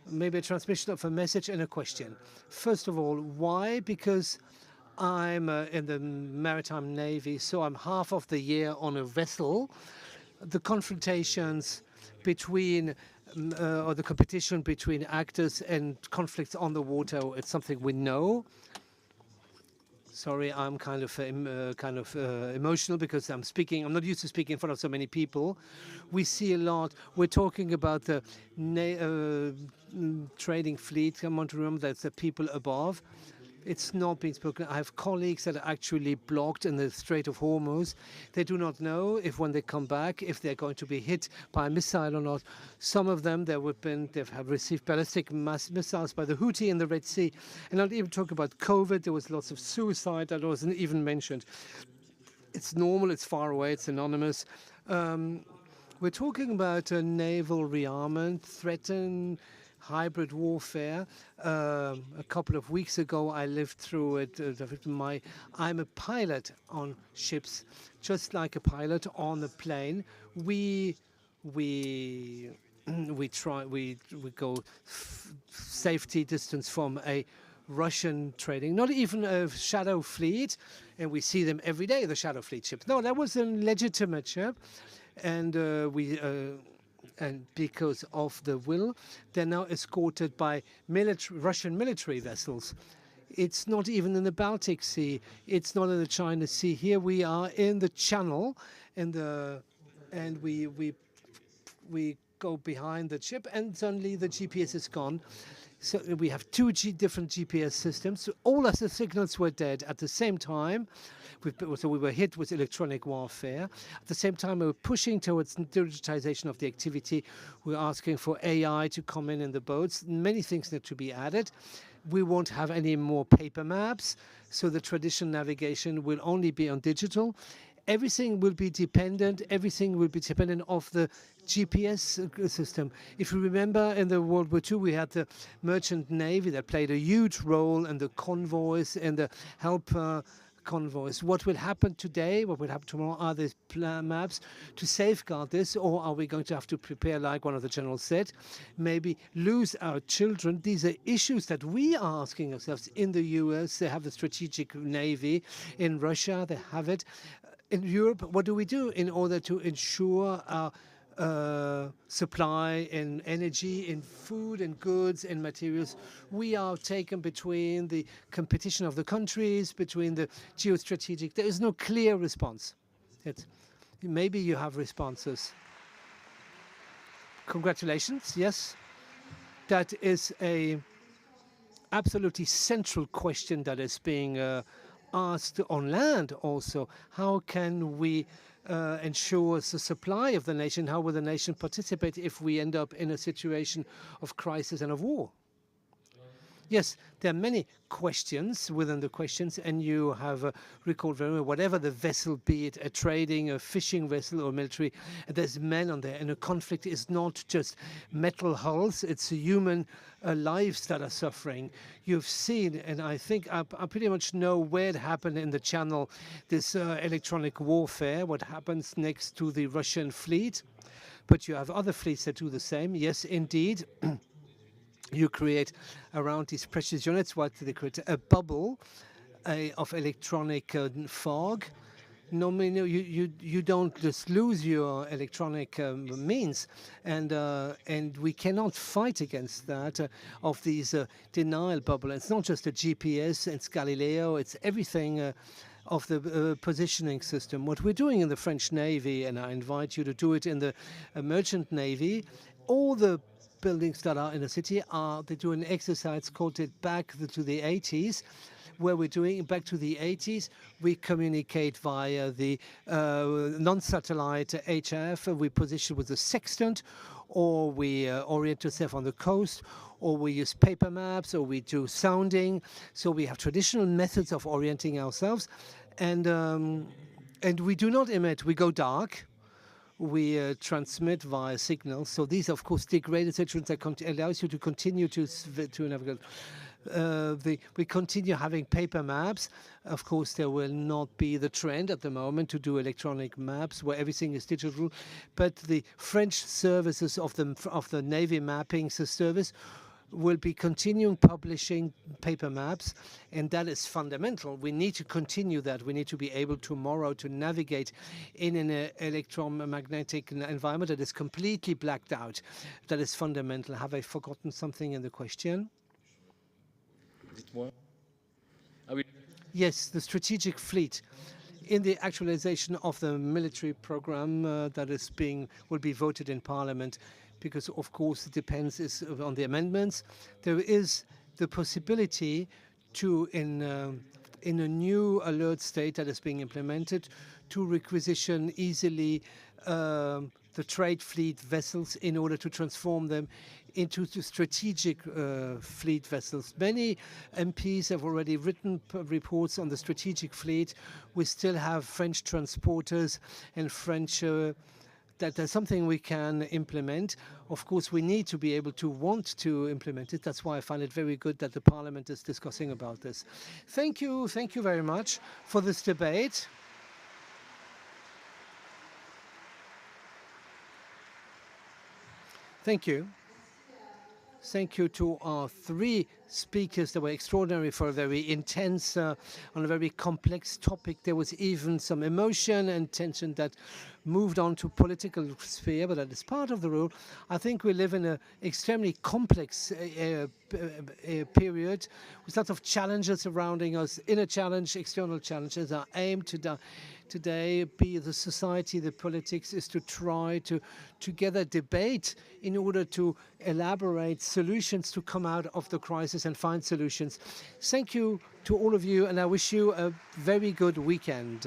B: maybe a transmission of a message and a question. First of all, why? Because I'm in the Maritime Navy, so I'm half of the year on a vessel. The confrontations between, or the competition between actors and conflicts on the water, it's something we know. Sorry, I'm kind of emotional because I'm not used to speaking in front of so many people. We see a lot. We're talking about the trading fleet. I want to remember that the people above. It's not being spoken. I have colleagues that are actually blocked in the Strait of Hormuz. They do not know if when they come back, if they're going to be hit by a missile or not. Some of them, they have received ballistic missiles by the Houthi in the Red Sea. And not even talk about COVID. There was lots of suicide that wasn't even mentioned. It's normal. It's far away. It's anonymous. We're talking about a naval rearmament, threaten hybrid warfare. A couple of weeks ago, I lived through it. I'm a pilot on ships, just like a pilot on the plane. We go safety distance from a Russian trading, not even a shadow fleet, and we see them every day, the shadow fleet ships. No, that was a legitimate ship, and and because of the will, they're now escorted by Russian military vessels. It's not even in the Baltic Sea. It's not in the China Sea. Here we are in the Channel, and we go behind the ship, and suddenly the GPS is gone. So we have 2 different GPS systems. So all of the signals were dead at the same time. So we were hit with electronic warfare. At the same time, we were pushing towards digitization of the activity. We were asking for AI to come in the boats. Many things need to be added. We won't have any more paper maps. So the traditional navigation will only be on digital. Everything will be dependent. Everything will be dependent of the GPS system. If you remember, in the World War II, we had the merchant navy that played a huge role in the convoys and the help convoys. What will happen today, what will happen tomorrow, are these maps to safeguard this, or are we going to have to prepare, like one of the generals said, maybe lose our children? These are issues that we are asking ourselves. In the US, they have the strategic navy. In Russia, they have it. In Europe, what do we do in order to ensure our supply in energy, in food and goods and materials? We are taken between the competition of the countries, between the geostrategic. There is no clear response. Maybe you have responses. Congratulations. Yes, that is a absolutely central question that is being asked on land also. How can we ensure the supply of the nation? How will the nation participate if we end up in a situation of crisis and of war? Yes, there are many questions within the questions, and you have recalled very well, whatever the vessel, be it a trading, a fishing vessel or military, there's men on there, and a conflict is not just metal hulls, it's human lives that are suffering. You've seen, and I think I pretty much know where it happened in the Channel, this electronic warfare, what happens next to the Russian fleet, but you have other fleets that do the same. Yes, indeed. You create around these precious units what they create a bubble of electronic fog. No, you don't just lose your electronic means, and we cannot fight against that of these denial bubble. It's not just a GPS, it's Galileo, it's everything of the positioning system. What we're doing in the French Navy, and I invite you to do it in the merchant Navy, all the buildings that are in the city they do an exercise called it Back to the 80s, where we're doing back to the 80s. We communicate via the non-satellite HF. We position with a sextant, or we orient ourselves on the coast, or we use paper maps, or we do sounding. So we have traditional methods of orienting ourselves, and we do not emit. We go dark. We transmit via signals. So these, of course, degraded signals that allows you to continue to navigate. we continue having paper maps. Of course, there will not be the trend at the moment to do electronic maps where everything is digital, but the French services of the Navy mapping service will be continuing publishing paper maps, and that is fundamental. We need to continue that. We need to be able tomorrow to navigate in an electromagnetic environment that is completely blacked out. That is fundamental. Have I forgotten something in the question?
D: Dites-moi. Ah oui.
B: Yes, the strategic fleet. In the actualization of the military program will be voted in Parliament, because of course it depends on the amendments. There is the possibility to, in a new alert state that is being implemented, to requisition easily the trade fleet vessels in order to transform them into the strategic fleet vessels. Many MPs have already written reports on the strategic fleet. We still have French transporters and French that's something we can implement. Of course, we need to be able to want to implement it. That's why I find it very good that the Parliament is discussing about this. Thank you very much for this debate. Thank you. Thank you to our three speakers that were extraordinary for a very intense, on a very complex topic. There was even some emotion and tension that moved on to political sphere, but that is part of the rule. I think we live in an extremely complex period with lots of challenges surrounding us, inner challenge, external challenges. Our aim today, be the society, the politics, is to try to together debate in order to elaborate solutions to come out of the crisis and find solutions. Thank you to all of you, and I wish you a very good weekend.